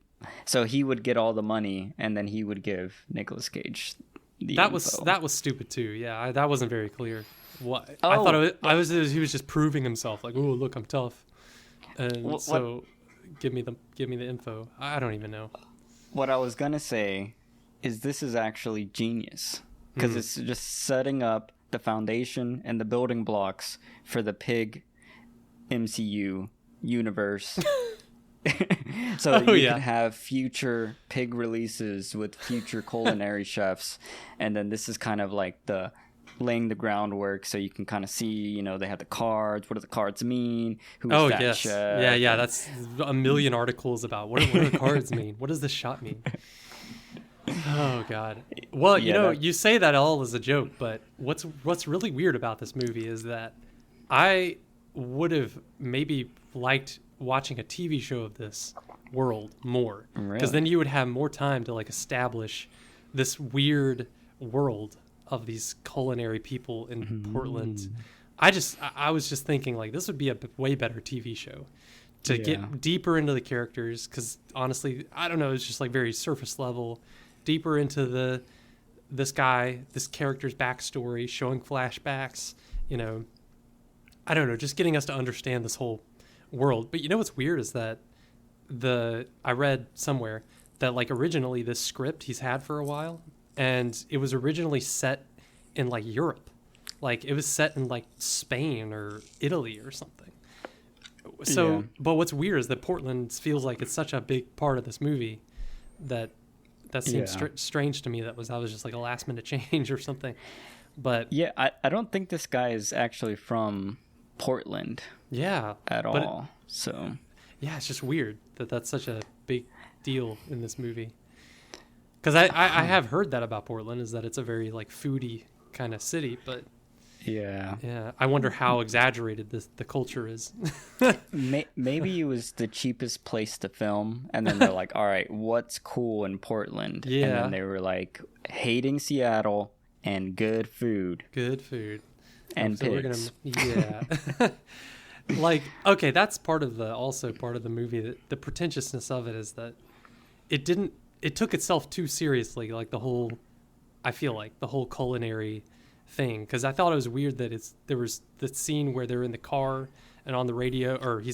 So he would get all the money, and then he would give Nicolas Cage the info. That was stupid too. Yeah, that wasn't very clear. What Oh, I thought he was just proving himself. Like, oh, look, I'm tough, and give me the info. I don't even know. What I was gonna say is this is actually genius, because it's just setting up the foundation and the building blocks for the Pig MCU universe. So you can have future Pig releases with future culinary chefs, and then this is kind of like the laying the groundwork, so you can kind of see, you know, they have the cards. What do the cards mean? Who's that chef? Yeah. That's a million articles about what do the cards mean. What does this shot mean? Oh God. Well, you say that all as a joke, but what's really weird about this movie is that I would have maybe liked watching a TV show of this world more, because then you would have more time to like establish this weird world of these culinary people in Portland. I was just thinking like this would be a way better TV show to get deeper into the characters, because honestly, I don't know, it's just like very surface level, deeper into this character's backstory, showing flashbacks, you know, I don't know, just getting us to understand this whole world. But you know what's weird is that I read somewhere that like originally this script he's had for a while, and it was originally set in like Europe, like it was set in like Spain or Italy or something. So but what's weird is that Portland feels like it's such a big part of this movie that seems strange to me. I was just like a last minute change or something. But I don't think this guy is actually from Portland at all. So yeah, it's just weird that that's such a big deal in this movie, because I have heard that about Portland, is that it's a very like foodie kind of city, but I wonder how exaggerated the culture is. Maybe it was the cheapest place to film, and then they're like, all right, what's cool in Portland? And then they were like, hating Seattle and good food and so pigs. Like, okay, that's part of the movie, that the pretentiousness of it is that it took itself too seriously, like I feel like the whole culinary thing, because I thought it was weird that there was the scene where they're in the car and on the radio, or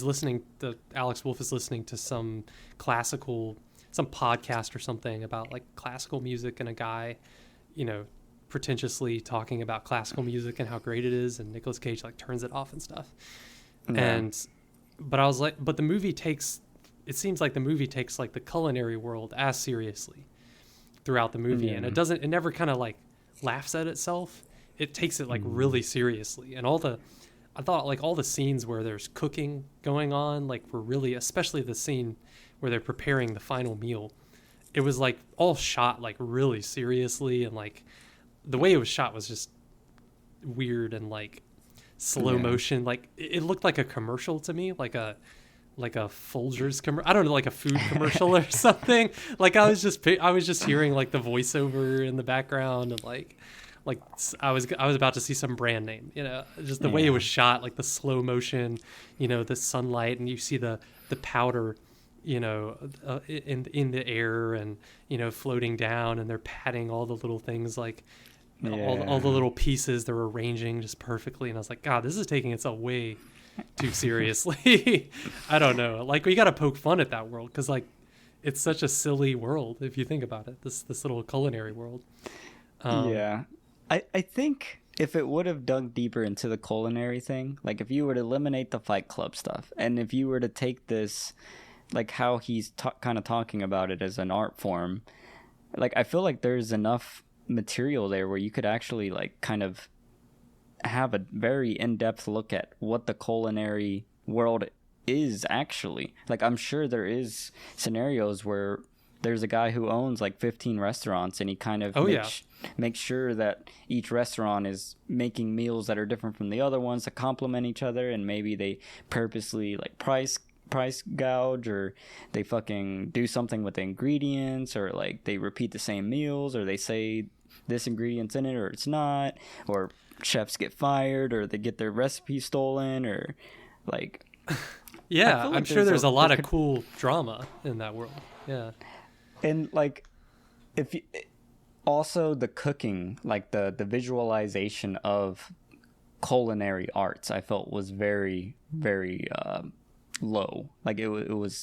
Alex Wolff is listening to some podcast or something about like classical music, and a guy, you know, pretentiously talking about classical music and how great it is, and Nicolas Cage like turns it off and stuff. But I was like, but it seems like the movie takes like the culinary world as seriously throughout the movie, and it never kind of like laughs at itself. It takes it like really seriously, and I thought like all the scenes where there's cooking going on, like were really, especially the scene where they're preparing the final meal, it was like all shot like really seriously, and like the way it was shot was just weird and like slow motion. Like it looked like a commercial to me, like a Folgers commercial. I don't know, like a food commercial or something. Like I was just hearing like the voiceover in the background, and like I was about to see some brand name, you know, just the way it was shot, like the slow motion, you know, the sunlight, and you see the powder, you know, in the air, and, you know, floating down, and they're patting all the little things, like all the little pieces they're arranging just perfectly. And I was like, God, this is taking itself way too seriously. I don't know. Like, we got to poke fun at that world, because like it's such a silly world if you think about it. This little culinary world. I think if it would have dug deeper into the culinary thing, like if you were to eliminate the Fight Club stuff, and if you were to take this, like how he's kind of talking about it as an art form, like I feel like there's enough material there where you could actually like kind of have a very in-depth look at what the culinary world is actually. Like I'm sure there is scenarios where there's a guy who owns like 15 restaurants, and he kind of makes sure that each restaurant is making meals that are different from the other ones to complement each other, and maybe they purposely like price gouge, or they fucking do something with the ingredients, or like they repeat the same meals, or they say this ingredient's in it or it's not, or chefs get fired, or they get their recipe stolen, or like Yeah, feel I'm like sure there's a lot there of cool drama in that world. Yeah. and like if you, also the cooking, like the visualization of culinary arts, I felt was very very low. Like it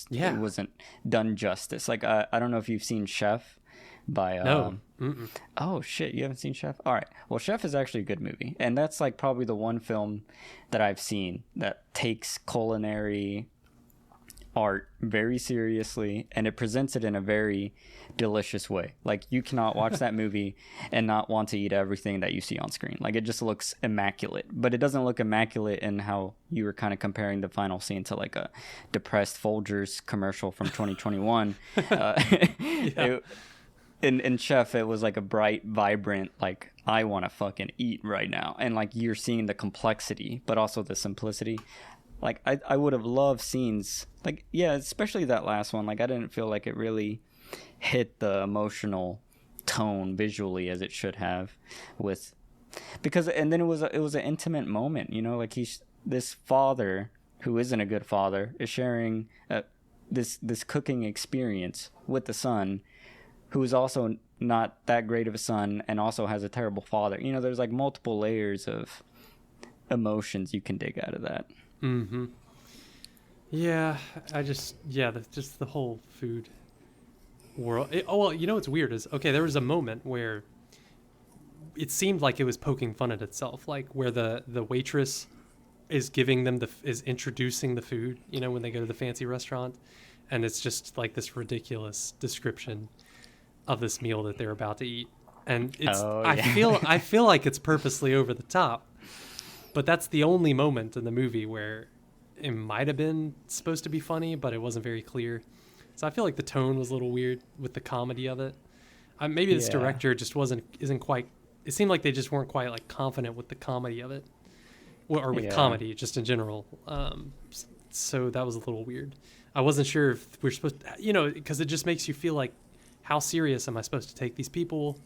Yeah. wasn't done justice. Like I don't know if you've seen Chef by No. Mm-mm. oh shit, you haven't seen Chef? All right. Well, Chef is actually a good movie, and that's like probably the one film that I've seen that takes culinary art very seriously, and it presents it in a very delicious way. Like you cannot watch that movie and not want to eat everything that you see on screen. Like it just looks immaculate, but it doesn't look immaculate in how you were kind of comparing the final scene to like a depressed Folgers commercial from 2021. Yeah. In Chef, it was like a bright, vibrant, like I want to fucking eat right now, and like you're seeing the complexity, but also the simplicity. Like I would have loved scenes like, yeah, especially that last one. Like I didn't feel like it really hit the emotional tone visually as it should have, with because and then it was an intimate moment, you know, like he's this father who isn't a good father is sharing this cooking experience with the son who is also not that great of a son and also has a terrible father. You know, there's like multiple layers of emotions you can dig out of that. Mm-hmm. Yeah, just the whole food world. Oh well, you know what's weird is, okay, there was a moment where it seemed like it was poking fun at itself, like where the waitress is giving them is introducing the food, you know, when they go to the fancy restaurant, and it's just like this ridiculous description of this meal that they're about to eat, and it's I feel like it's purposely over the top. But that's the only moment in the movie where it might have been supposed to be funny, but it wasn't very clear. So I feel like the tone was a little weird with the comedy of it. Maybe this director just isn't quite. It seemed like they just weren't quite like confident with the comedy of it, or with comedy just in general. So that was a little weird. I wasn't sure if we're supposed to, you know, because it just makes you feel like, how serious am I supposed to take these people?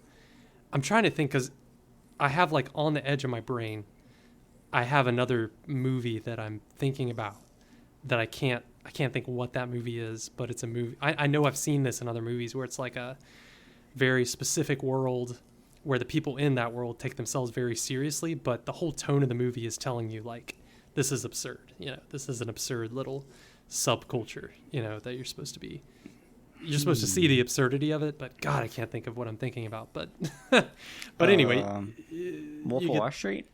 I'm trying to think, because I have like on the edge of my brain, I have another movie that I'm thinking about that I can't think what that movie is, but it's a movie. I know I've seen this in other movies where it's like a very specific world where the people in that world take themselves very seriously, but the whole tone of the movie is telling you like, this is absurd. You know, this is an absurd little subculture, you know, that you're supposed to see the absurdity of it, but God, I can't think of what I'm thinking about. But anyway, Wolf of Wall Street.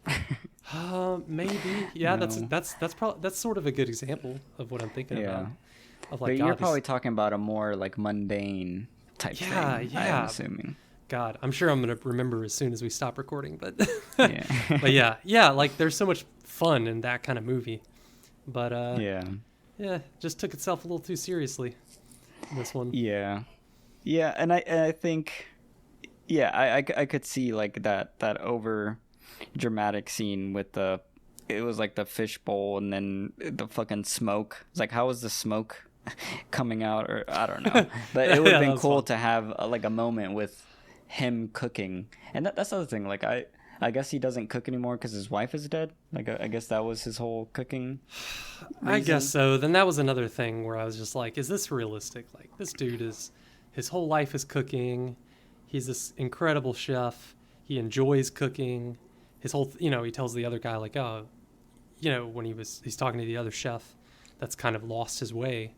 Maybe, yeah. No. That's sort of a good example of what I'm thinking about. Of like, but you're probably talking about a more like mundane type thing. I'm assuming. God, I'm sure I'm gonna remember as soon as we stop recording. But yeah, but yeah. Like there's so much fun in that kind of movie, but yeah, just took itself a little too seriously. This one. Yeah, and I think, I could see like that over dramatic scene with it was like the fish bowl and then the fucking smoke. It's like, how was the smoke coming out? Or I don't know, but it would have been cool to have like a moment with him cooking. And that's the other thing. Like I guess he doesn't cook anymore because his wife is dead. Like I guess that was his whole cooking reason. I guess so. Then that was another thing where I was just like, is this realistic? Like this dude his whole life is cooking. He's this incredible chef. He enjoys cooking. His whole, you know, he tells the other guy like, oh, you know, when he's talking to the other chef that's kind of lost his way.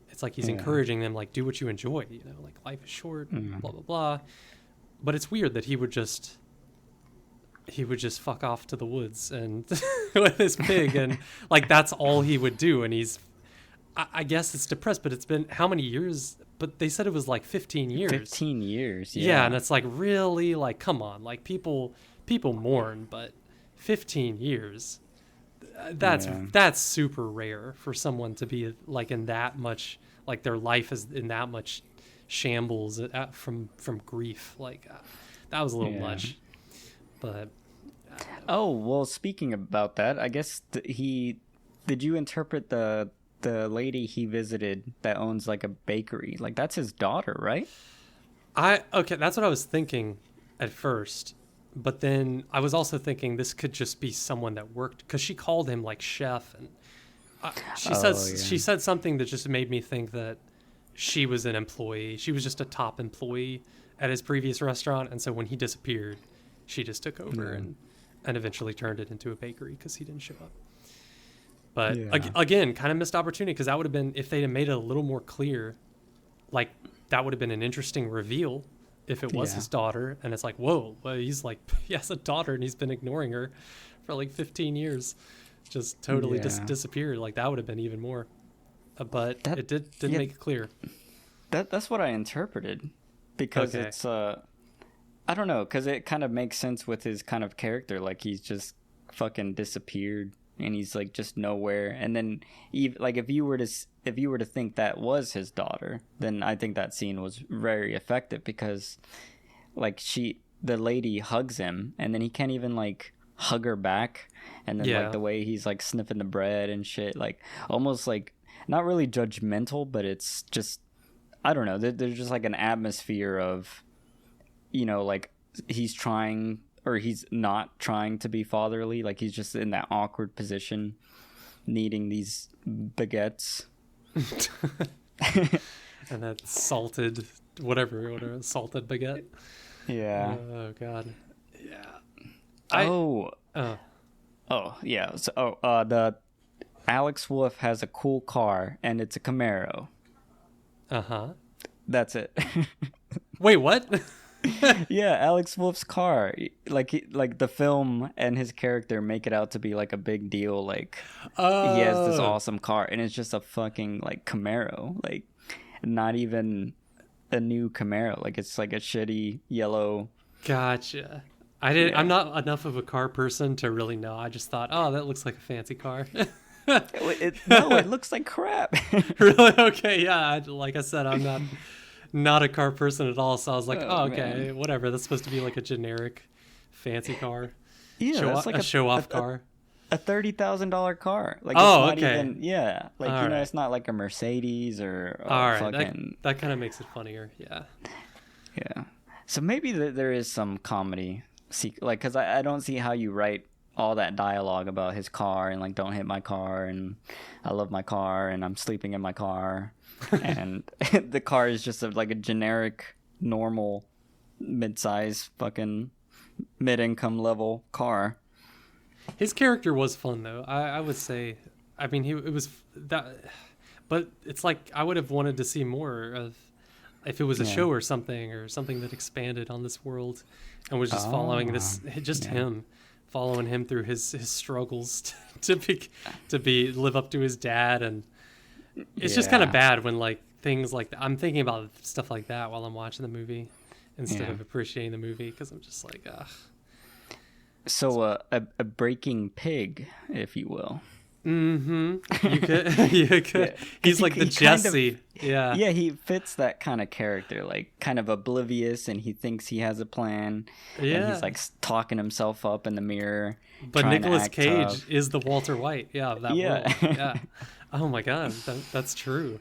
It's like he's encouraging them, like, do what you enjoy, you know, like life is short, blah, blah, blah. But it's weird that he would just fuck off to the woods and with his pig, and like that's all he would do. And I guess it's depressed, but it's been how many years? But they said it was like 15 years. 15 years, yeah. And it's like, really, like, come on, like people mourn, but 15 years, that's super rare for someone to be like in that much, like their life is in that much shambles from grief. Like that was a little much. But oh well, speaking about that, I guess did you interpret the lady he visited that owns like a bakery, like that's his daughter, right? Okay, that's what I was thinking at first, but then I was also thinking this could just be someone that worked, because she called him like chef, and She said something that just made me think that she was an employee. She was just a top employee at his previous restaurant, and so when he disappeared, she just took over and eventually turned it into a bakery because he didn't show up. But again, kind of missed opportunity, because that would have been, if they'd have made it a little more clear, like that would have been an interesting reveal if it was his daughter, and it's like, whoa, well, he's like, he has a daughter and he's been ignoring her for like 15 years, just totally disappeared. Like that would have been even more. But it didn't make it clear. That's what I interpreted, because it's I don't know, because it kind of makes sense with his kind of character. Like he's just fucking disappeared and he's like just nowhere. And then like if you were to think that was his daughter, then I think that scene was very effective, because like the lady hugs him and then he can't even like hug her back, and then like the way he's like sniffing the bread and shit, like almost like not really judgmental, but it's just, I don't know, there's just like an atmosphere of, you know, like he's trying or he's not trying to be fatherly, like he's just in that awkward position needing these baguettes. And that salted whatever salted baguette. Yeah. Oh god. Yeah. Yeah. So the Alex Wolff has a cool car and it's a Camaro. That's it. Wait, what? Yeah, Alex Wolff's car, like the film and his character make it out to be like a big deal, like he has this awesome car and it's just a fucking like Camaro, like not even a new Camaro, like it's like a shitty yellow. Gotcha. I'm not enough of a car person to really know. I just thought, oh, that looks like a fancy car. It looks like crap. Really? Okay, yeah, like I said, I'm not a car person at all, so I was like, oh okay, man, whatever, that's supposed to be like a generic fancy car. Yeah, it's like a show-off car. A $30,000 car. Like, it's not even, like, all you know, right. It's not like a Mercedes or all right, fucking... that kind of makes it funnier. Yeah. So maybe there is some comedy, like, because I don't see how you write all that dialogue about his car and like, don't hit my car and I love my car and I'm sleeping in my car. And the car is just like a generic, normal, mid-size, fucking mid-income level car. His character was fun though. I would say. I mean, it was that, but it's like I would have wanted to see more of, if it was a show or something that expanded on this world, and was just following him, following him through his struggles to live up to his dad. And it's just kind of bad when like things like that. I'm thinking about stuff like that while I'm watching the movie instead of appreciating the movie, because I'm just like, ugh. So a breaking pig, if you will. Mm-hmm. You could. Yeah. He's like the Jesse. Yeah, he fits that kind of character, like kind of oblivious, and he thinks he has a plan. Yeah. And he's like talking himself up in the mirror. But Nicolas Cage is the Walter White. Yeah, of that world. Yeah. Oh my god, that's true.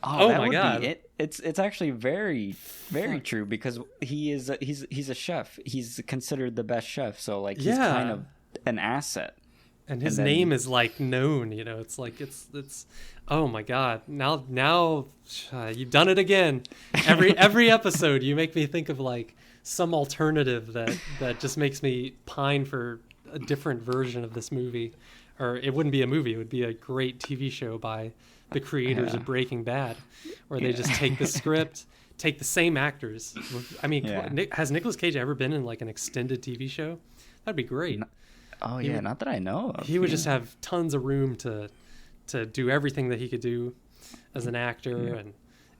Oh my god. It's actually very, very true, because he's a chef. He's considered the best chef, so like he's kind of an asset. And his name is like known, you know. It's like it's oh my god. Now you've done it again. Every episode you make me think of like some alternative that just makes me pine for a different version of this movie. Or it wouldn't be a movie, it would be a great TV show by the creators of Breaking Bad, where they just take the script, take the same actors. I mean, has Nicolas Cage ever been in like an extended TV show? That'd be great. Not that I know of. He would just have tons of room to do everything that he could do as an actor. And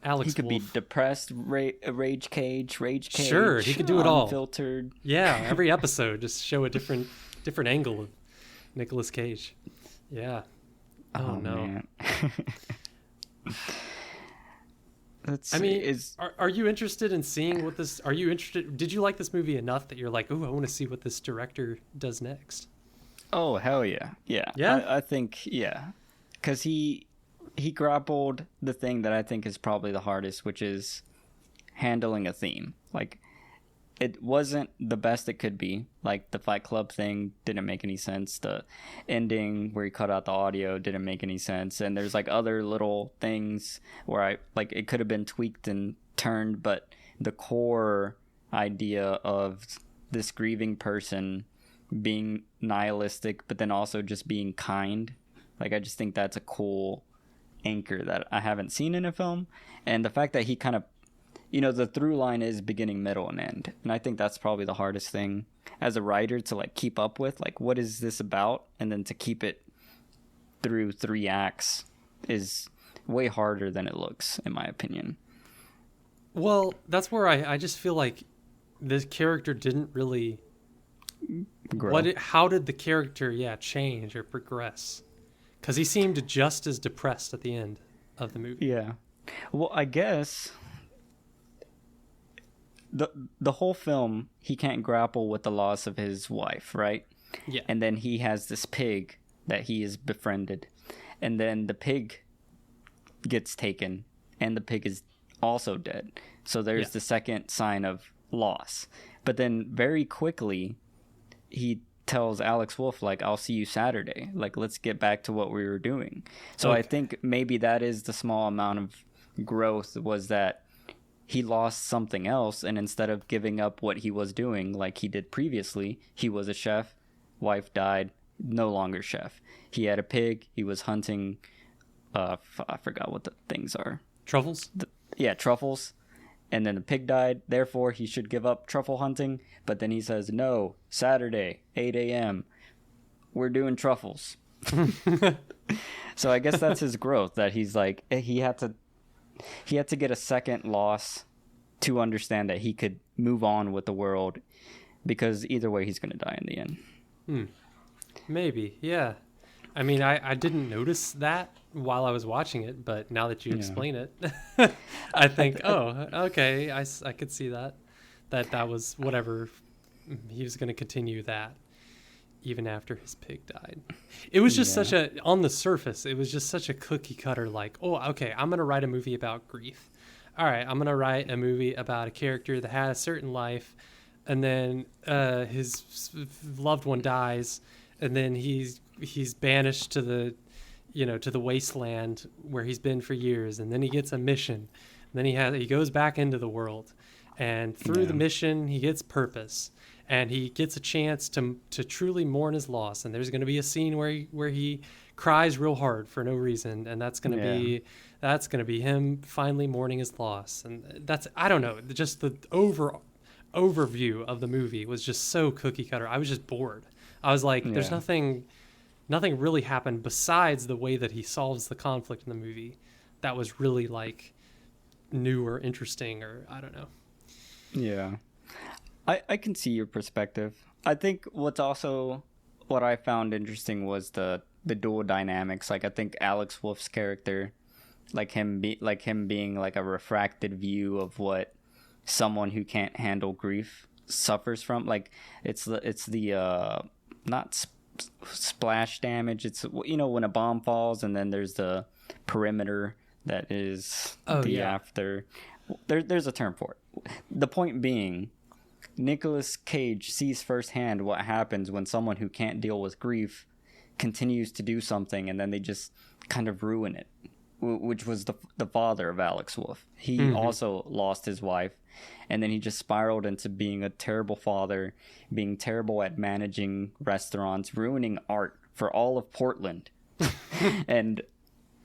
Alex he could Wolff, be depressed, rage cage. Sure, he could do it all. Unfiltered. Yeah, every episode just show a different angle of Nicolas Cage. Yeah. Oh no. Man. Are you interested in seeing what this? Are you interested? Did you like this movie enough that you're like, oh, I want to see what this director does next? Oh hell yeah, yeah. I think because he grappled the thing that I think is probably the hardest, which is handling a theme. Like it wasn't the best it could be. Like the Fight Club thing didn't make any sense. The ending where he cut out the audio didn't make any sense. And there's like other little things where I like it could have been tweaked and turned, but the core idea of this grieving person being nihilistic, but then also just being kind. Like I just think that's a cool anchor that I haven't seen in a film. And the fact that he kind of, the through line is beginning, middle, and end. And I think that's probably the hardest thing as a writer to like keep up with. Like, what is this about? And then to keep it through 3 acts is way harder than it looks, in my opinion. Well, that's where I just feel like this character didn't really Grow. How did the character change or progress? Because he seemed just as depressed at the end of the movie. Yeah. Well, I guess the whole film, he can't grapple with the loss of his wife, right? Yeah. And then he has this pig that he has befriended. And then the pig gets taken, and the pig is also dead. So there's the second sign of loss. But then very quickly, he tells Alex Wolff, like, I'll see you Saturday. Like, let's get back to what we were doing. So I think maybe that is the small amount of growth, was that he lost something else, and instead of giving up what he was doing like he did previously, he was a chef, wife died, no longer chef. He had a pig, he was hunting, I forgot what the things are. Truffles? Truffles. And then the pig died, therefore he should give up truffle hunting. But then he says, no, Saturday, 8 a.m., we're doing truffles. So I guess that's his growth, that he's like, he had to get a second loss to understand that he could move on with the world, because either way he's going to die in the end. Maybe, yeah. I mean, I didn't notice that while I was watching it, but now that you explain it, I think, okay, I could see that was whatever. He was going to continue that even after his pig died. It was just on the surface, it was just such a cookie cutter, like, oh, okay, I'm going to write a movie about grief. All right, I'm going to write a movie about a character that had a certain life, and then his loved one dies, and then he's banished to the wasteland where he's been for years, and then he gets a mission, and then he goes back into the world, and through the mission he gets purpose, and he gets a chance to truly mourn his loss. And there's going to be a scene where he cries real hard for no reason, and that's going to be him finally mourning his loss. And that's, I don't know, just the overview of the movie was just so cookie cutter. I was just bored. I was like, there's nothing really happened besides the way that he solves the conflict in the movie that was really like new or interesting, or I don't know. Yeah. I can see your perspective. I think what I found interesting was the dual dynamics. Like, I think Alex Wolff's character, like him being like a refracted view of what someone who can't handle grief suffers from. Like, it's the not splash damage. It's, when a bomb falls and then there's the perimeter that is after. There's a term for it. The point being, Nicolas Cage sees firsthand what happens when someone who can't deal with grief continues to do something, and then they just kind of ruin it, which was the father of Alex Wolff. He also lost his wife, and then he just spiraled into being a terrible father, being terrible at managing restaurants, ruining art for all of Portland. and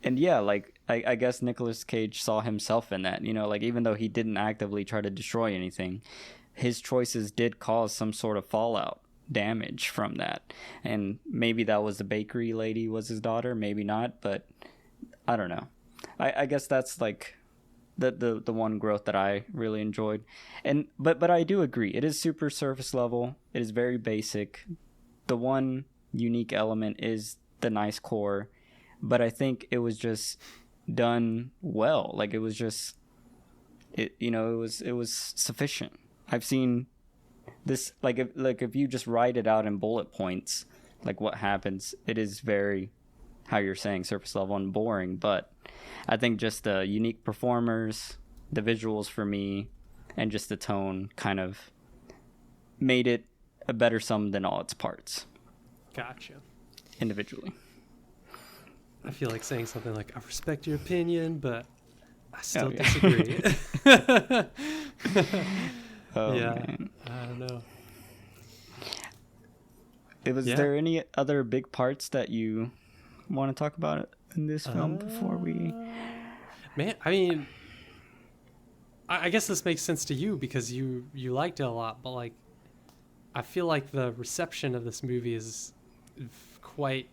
yeah, like, I guess Nicolas Cage saw himself in that, like, even though he didn't actively try to destroy anything, his choices did cause some sort of fallout damage from that. And maybe that was the bakery lady was his daughter, maybe not, but I don't know. I guess that's like the one growth that I really enjoyed. And but I do agree, it is super surface level, it is very basic. The one unique element is the nice core, but I think it was just done well. Like, it was just it was sufficient. I've seen this, if you just write it out in bullet points, like what happens, it is very, how you're saying, surface level and boring. But I think just the unique performers, the visuals for me, and just the tone kind of made it a better sum than all its parts. Gotcha. Individually. I feel like saying something like, I respect your opinion, but I still yeah. disagree. Oh, yeah, man. I don't know. Was there any other big parts that you want to talk about in this film before we... Man, I mean, I guess this makes sense to you because you liked it a lot, but like, I feel like the reception of this movie is quite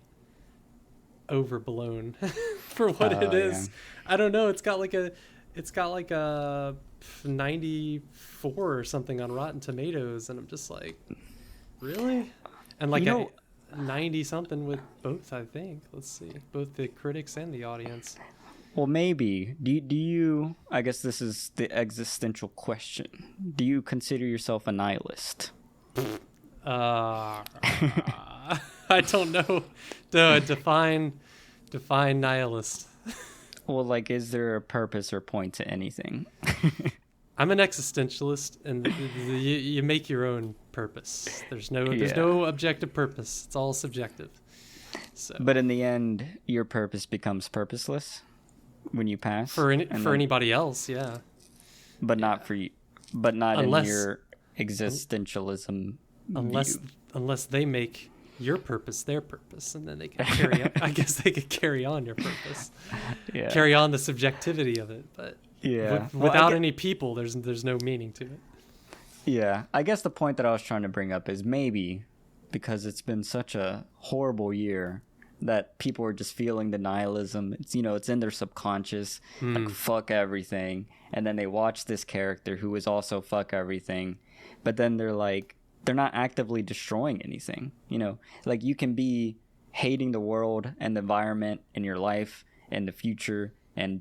overblown for what it is. Yeah. I don't know. It's got like a 94 or something on Rotten Tomatoes, and I'm just like, really? And like a 90 something with both, I think. Let's see, both the critics and the audience. Well, maybe. Do you? I guess this is the existential question. Do you consider yourself a nihilist? I don't know. Define nihilist. Well, like, is there a purpose or point to anything? I'm an existentialist, and you make your own purpose. There's no objective purpose. It's all subjective. So. But in the end, your purpose becomes purposeless when you pass. For anybody else, yeah. But not for you. But not unless, in your existentialism. Unless they make your purpose their purpose, and then they can carry on. I guess they could carry on your purpose. Yeah. Carry on the subjectivity of it, but. Yeah. Without any people, there's no meaning to it. Yeah. I guess the point that I was trying to bring up is maybe because it's been such a horrible year that people are just feeling the nihilism. It's, it's in their subconscious, like fuck everything. And then they watch this character who is also fuck everything. But then they're like, they're not actively destroying anything. Like you can be hating the world and the environment and your life and the future and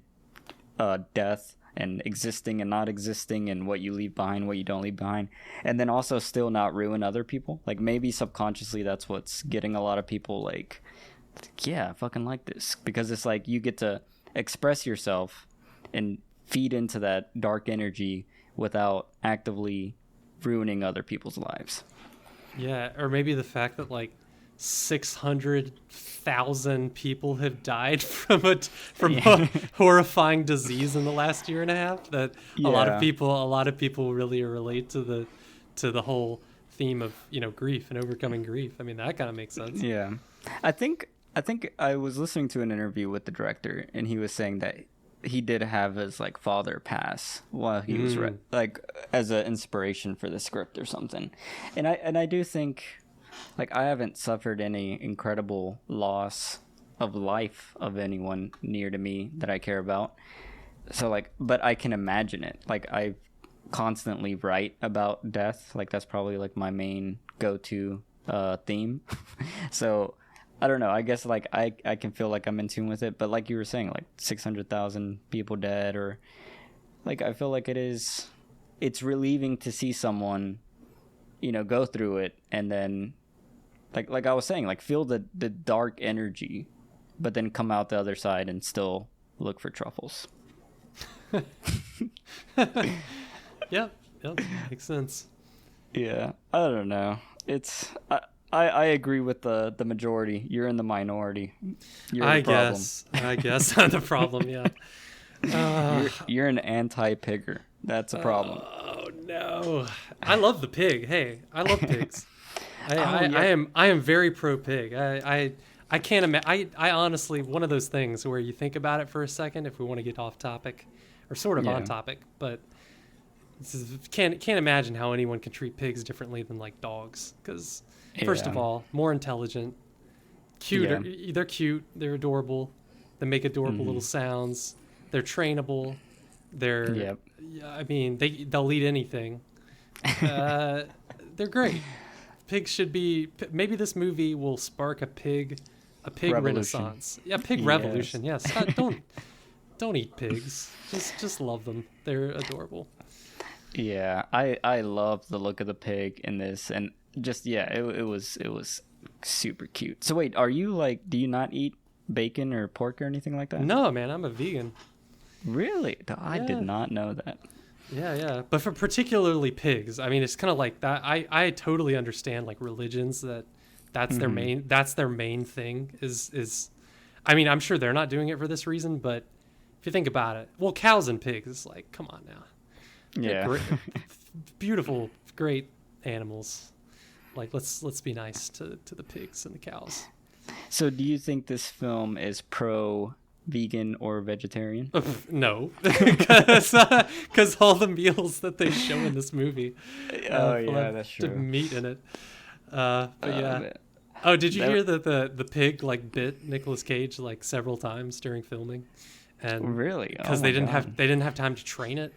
death and existing and not existing and what you leave behind, what you don't leave behind, and then also still not ruin other people. Like maybe subconsciously that's what's getting a lot of people like, yeah, I fucking like this, because it's like you get to express yourself and feed into that dark energy without actively ruining other people's lives. Yeah, or maybe the fact that like 600,000 people have died from a horrifying disease in the last year and a half. That a lot of people really relate to the whole theme of grief and overcoming grief. I mean, that kind of makes sense. Yeah, I think I was listening to an interview with the director, and he was saying that he did have his like father pass while he was like as an inspiration for the script or something, and I do think. Like, I haven't suffered any incredible loss of life of anyone near to me that I care about. So, like, but I can imagine it. Like, I constantly write about death. Like, that's probably, like, my main go-to theme. So, I don't know. I guess, like, I can feel like I'm in tune with it. But like you were saying, like, 600,000 people dead, or, like, I feel like it's relieving to see someone, go through it and then... Like I was saying, like feel the dark energy, but then come out the other side and still look for truffles. Yep, makes sense. Yeah, I don't know. I agree with the majority. You're in the minority. I guess I'm the problem. Yeah. You're an anti-pigger. That's a problem. Oh no! I love the pig. Hey, I love pigs. I am very pro pig. I can't imagine. I honestly, one of those things where you think about it for a second, if we want to get off topic, or sort of on topic, but can't imagine how anyone can treat pigs differently than like dogs. Because first of all, more intelligent, cuter. Yeah. They're cute. They're adorable. They make adorable little sounds. They're trainable. They're. I mean, they'll eat anything. They're great. Pigs should be. Maybe this movie will spark a pig renaissance. Yeah, pig revolution. Yes. Don't eat pigs. Just love them. They're adorable. Yeah, I love the look of the pig in this, and just it was super cute. So wait, are you like? Do you not eat bacon or pork or anything like that? No, man, I'm a vegan. Really? I did not know that. Yeah. But for particularly pigs, I mean, it's kind of like that. I totally understand like religions that's their main thing is. I mean, I'm sure they're not doing it for this reason, but if you think about it, well, cows and pigs, it's like, come on now. Yeah. Great, beautiful, great animals. Like, let's be nice to the pigs and the cows. So do you think this film is pro vegan or vegetarian? No, because all the meals that they show in this movie that's true. meat in it. But yeah. Oh, did you hear that the pig like bit Nicolas Cage like several times during filming? And really? Because they didn't have time to train it.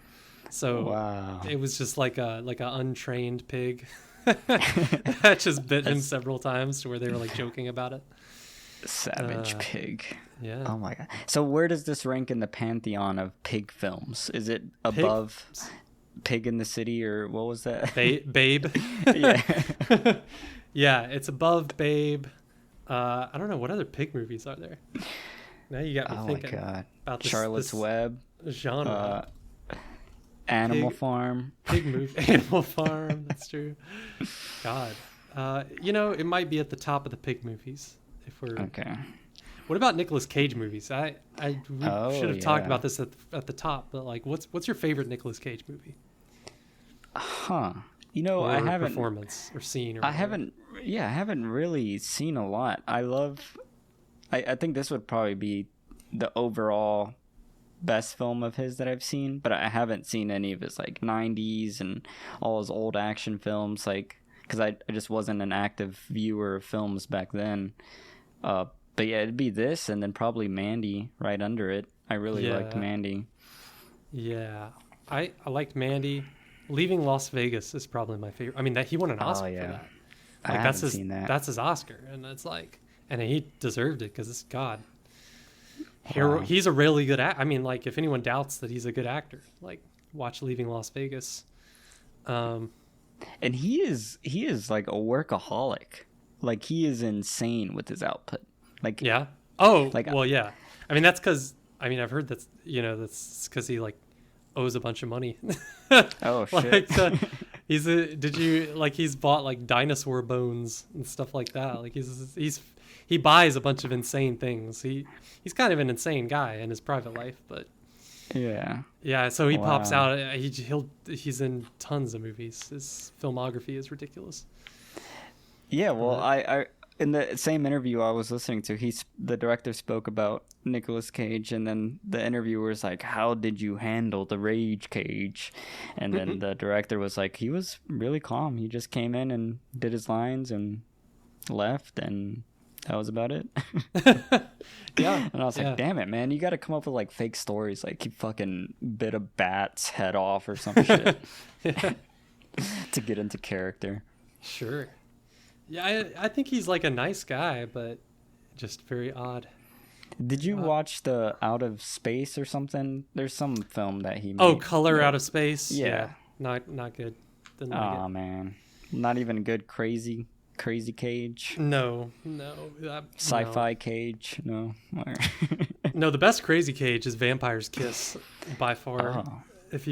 So wow. It was just like a untrained pig that just bit him several times to where they were like joking about it. Savage pig. Yeah. Oh my god. So where does this rank in the pantheon of pig films? Is it above Pig in the City, or what was that? Babe. Yeah. Yeah, it's above Babe. I don't know what other pig movies are there. Now you got me thinking about this, Charlotte's Web genre. Animal Farm. Pig movie. Animal Farm. That's true. God. It might be at the top of the pig movies if we're okay. What about Nicolas Cage movies? We should have talked about this at the top, but like, what's your favorite Nicolas Cage movie? Huh. Or I haven't performance or scene. Or I haven't really seen a lot. I think this would probably be the overall best film of his that I've seen, but I haven't seen any of his like 90s and all his old action films, like, because I just wasn't an active viewer of films back then. But yeah, it'd be this and then probably Mandy right under it. I really liked Mandy. Yeah, I liked Mandy. Leaving Las Vegas is probably my favorite. I mean, that he won an Oscar for that. Like, I haven't seen that. That's his Oscar, and it's like, and he deserved it because it's God. Wow. He's a really good I mean, like, if anyone doubts that he's a good actor, like, watch Leaving Las Vegas. And he is like a workaholic. Like, he is insane with his output. Like, yeah. Oh, like, well, yeah. I mean, that's because I've heard that's because he like owes a bunch of money. Oh shit. Like, he's bought like dinosaur bones and stuff like that. Like he buys a bunch of insane things. He's kind of an insane guy in his private life, but yeah. So he pops out. He's in tons of movies. His filmography is ridiculous. Yeah. Well, I in the same interview I was listening to, the director spoke about Nicolas Cage, and then the interviewer was like, "How did you handle the rage cage?" And then the director was like, "He was really calm. He just came in and did his lines and left, and that was about it." Yeah. And I was like, "Damn it, man! You got to come up with like fake stories, like he fucking bit a bat's head off or some shit to get into character." Sure. Yeah, I think he's like a nice guy, but just very odd. Did you watch the Out of Space or something? There's some film that he made. Oh, Color Out of Space? Yeah. Not good. Oh, man. Not even good Crazy Cage? No. Sci-fi Cage? No. No, the best Crazy Cage is Vampire's Kiss, by far. Oh. If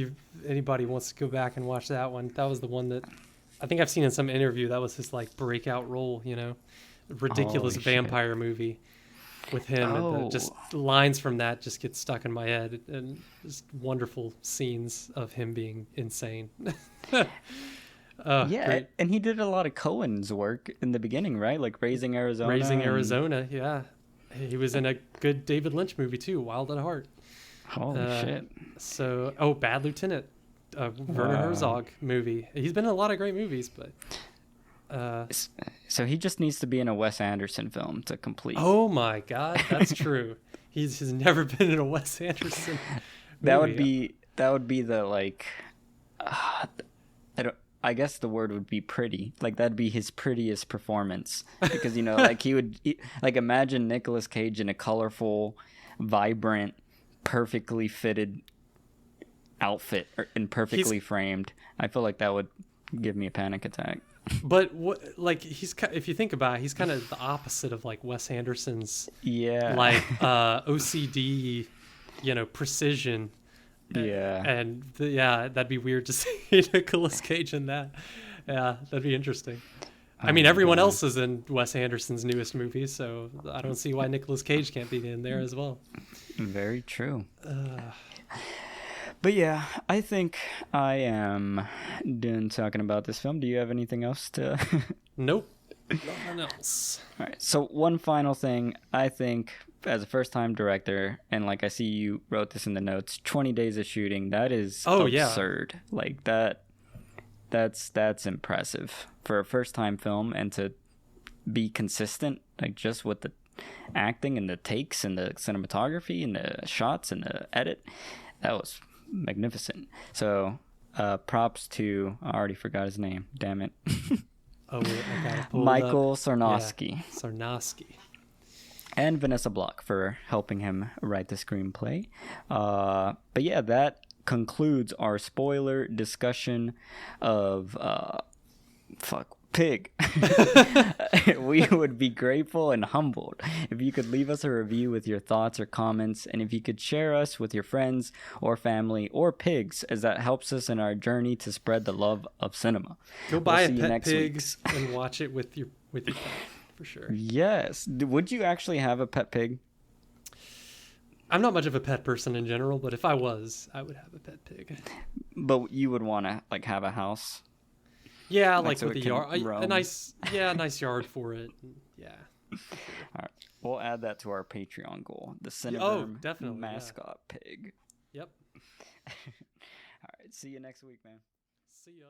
anybody wants to go back and watch that one, that was the one that I think I've seen in some interview. That was his like breakout role, ridiculous vampire movie with him. And just lines from that just get stuck in my head, and just wonderful scenes of him being insane. Great. And he did a lot of Coen's work in the beginning, right? Like Raising Arizona. Yeah. He was in a good David Lynch movie too, Wild at Heart. Holy shit. So, Bad Lieutenant. Werner Herzog movie. He's been in a lot of great movies, but so he just needs to be in a Wes Anderson film to complete. Oh my god, that's true. He's never been in a Wes Anderson movie. That would be the like I guess the word would be pretty. Like that'd be his prettiest performance, because like like imagine Nicolas Cage in a colorful, vibrant, perfectly fitted outfit and perfectly framed. I feel like that would give me a panic attack. But if you think about it, he's kind of the opposite of like Wes Anderson's like OCD, precision. Yeah. And yeah, that'd be weird to see Nicolas Cage in that. Yeah, that'd be interesting. I mean, my everyone God. else is in Wes Anderson's newest movie, so I don't see why Nicolas Cage can't be in there as well. Very true. But yeah, I think I am done talking about this film. Do you have anything else to? Nope, nothing else. All right. So one final thing, I think, as a first-time director, and like I see you wrote this in the notes, 20 days of shooting. That is absurd. Yeah. Like that. That's impressive for a first-time film, and to be consistent, like just with the acting and the takes and the cinematography and the shots and the edit. That was magnificent. So props to, I already forgot his name, damn it. Oh wait, I gotta pull Michael it up. Sarnowski. Yeah, Sarnowski. And Vanessa Block for helping him write the screenplay. But yeah, that concludes our spoiler discussion of Pig. We would be grateful and humbled if you could leave us a review with your thoughts or comments, and if you could share us with your friends or family or pigs, as that helps us in our journey to spread the love of cinema. Go buy a pet pig and watch it with your pet, for sure. Yes. Would you actually have a pet pig? I'm not much of a pet person in general, but if I was, I would have a pet pig. But you would want to like have a house? Yeah, like so with the yard, a nice yard for it. Yeah. All right, we'll add that to our Patreon goal. The Cineverm definitely mascot pig. Yep. All right, see you next week, man. See ya.